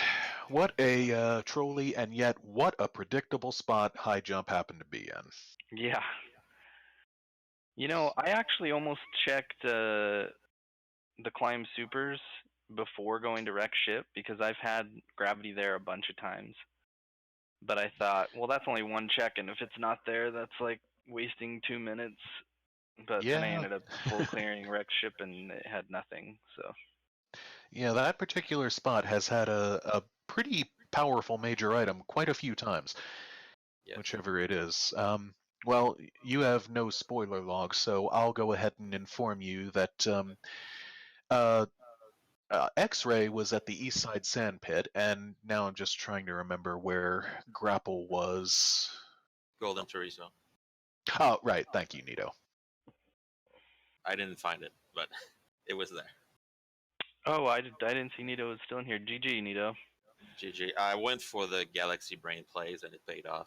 what a trolley, and yet what a predictable spot high jump happened to be in.
Yeah. You know, I actually almost checked the climb supers before going to wreck ship because I've had gravity there a bunch of times. But I thought, well, that's only one check, and if it's not there, that's like wasting 2 minutes. But then I
Yeah.
ended up full clearing wreck ship and it had nothing. So.
Yeah, that particular spot has had a pretty powerful major item quite a few times,
Yes.
whichever it is. Well, you have no spoiler log, so I'll go ahead and inform you that X-Ray was at the East Side Sand Pit, and now I'm just trying to remember where Grapple was.
Golden Chorizo.
Oh, right. Thank you, Nito.
I didn't find it, but it was there.
Oh, I didn't see Nito was still in here. GG, Nito.
GG. I went for the Galaxy Brain plays and it paid off.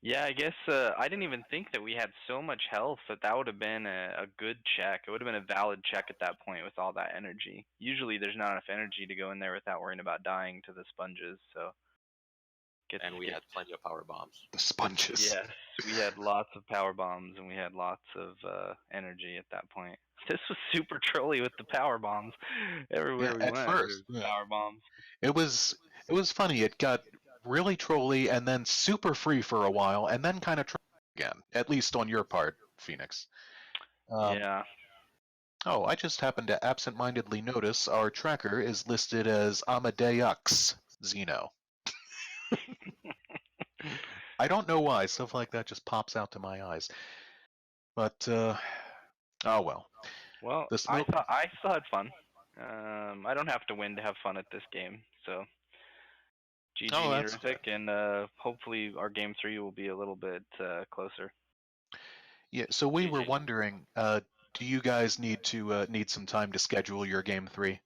Yeah, I guess I didn't even think that we had so much health that would have been a good check. It would have been a valid check at that point with all that energy. Usually there's not enough energy to go in there without worrying about dying to the sponges, so.
And we had plenty of power bombs.
The sponges.
Yes, we had lots of power bombs and we had lots of energy at that point. This was super trolly with the power bombs. Everywhere we
at
went,
first,
there's power bombs.
It was funny. It got really trolly and then super free for a while, and then kind of again. At least on your part, Phoenix.
Yeah.
Oh, I just happened to absent-mindedly notice our tracker is listed as Amadeus Xeno. I don't know why. Stuff like that just pops out to my eyes. But oh well.
Well,
The smoke.
I still had fun. I don't have to win to have fun at this game, so GG, neatorific, and hopefully our game 3 will be a little bit closer.
Yeah. So we
GG.
were wondering, do you guys need some time to schedule your game 3?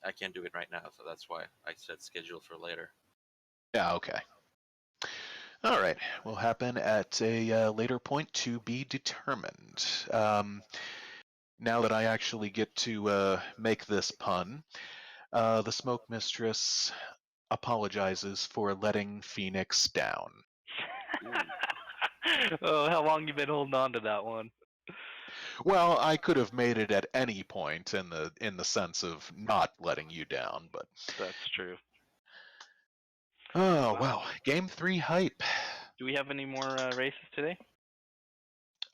I can't do it right now, so that's why I said schedule for later.
Yeah. Okay. All right. Will happen at a later point to be determined. Now that I actually get to make this pun, the Smoke Mistress apologizes for letting Phoenix down.
Oh, how long you been holding on to that one?
Well, I could have made it at any point in the sense of not letting you down, but
that's true.
Oh wow, Game 3 hype.
Do we have any more races today?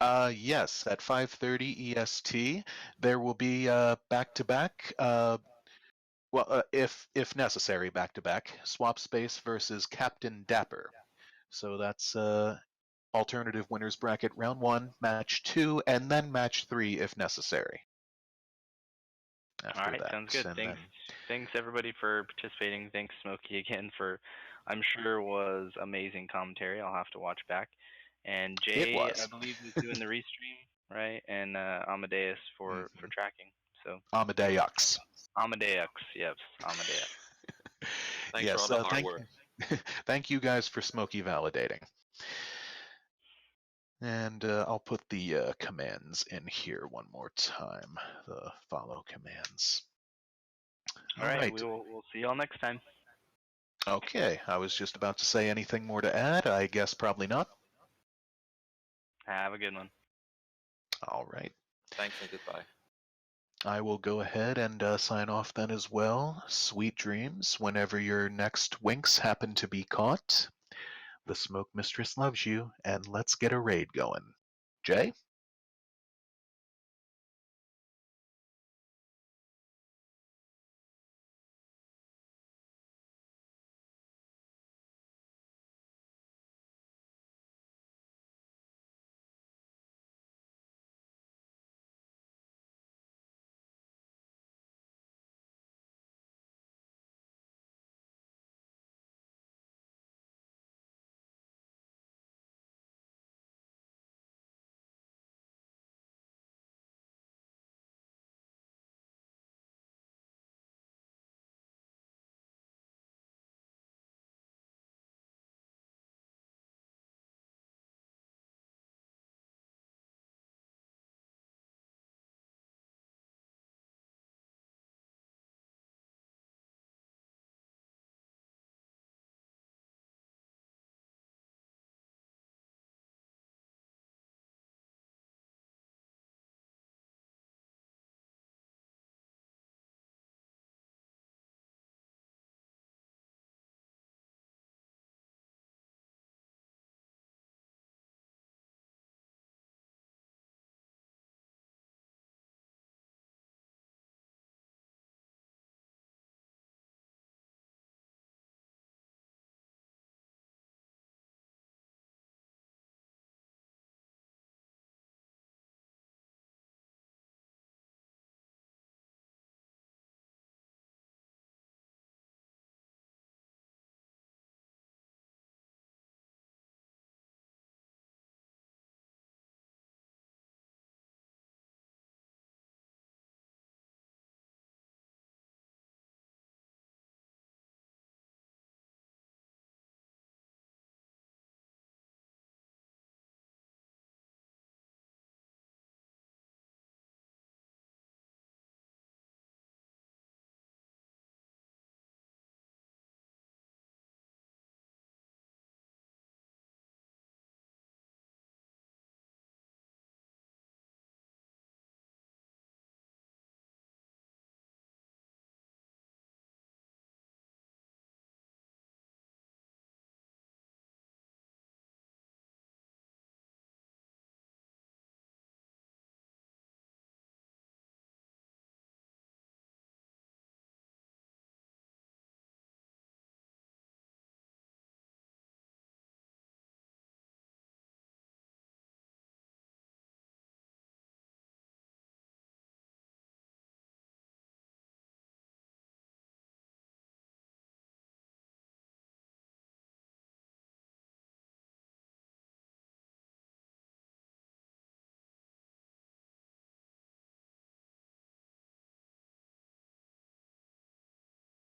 Yes, at 5:30 EST, there will be back-to-back. Well, if necessary, back-to-back. Swap Space versus Captain Dapper. So that's alternative winners bracket round 1, match 2, and then match 3 if necessary. After
All right,
that,
sounds good. Thanks everybody for participating. Thanks Smokey again for, I'm sure was amazing commentary. I'll have to watch back. And Jay, I believe, was doing the restream, right? And Amadeus for tracking. So
Amadeus.
Yes, Amadeus.
Thanks for all the hard work.
Thank you guys for Smokey validating. And I'll put the commands in here one more time, the follow commands.
All right. We'll see y'all next time.
Okay, I was just about to say anything more to add. I guess probably not.
Have a good one.
All right.
Thanks and goodbye.
I will go ahead and sign off then as well. Sweet dreams whenever your next winks happen to be caught. The Smoke Mistress loves you, and let's get a raid going. Jay?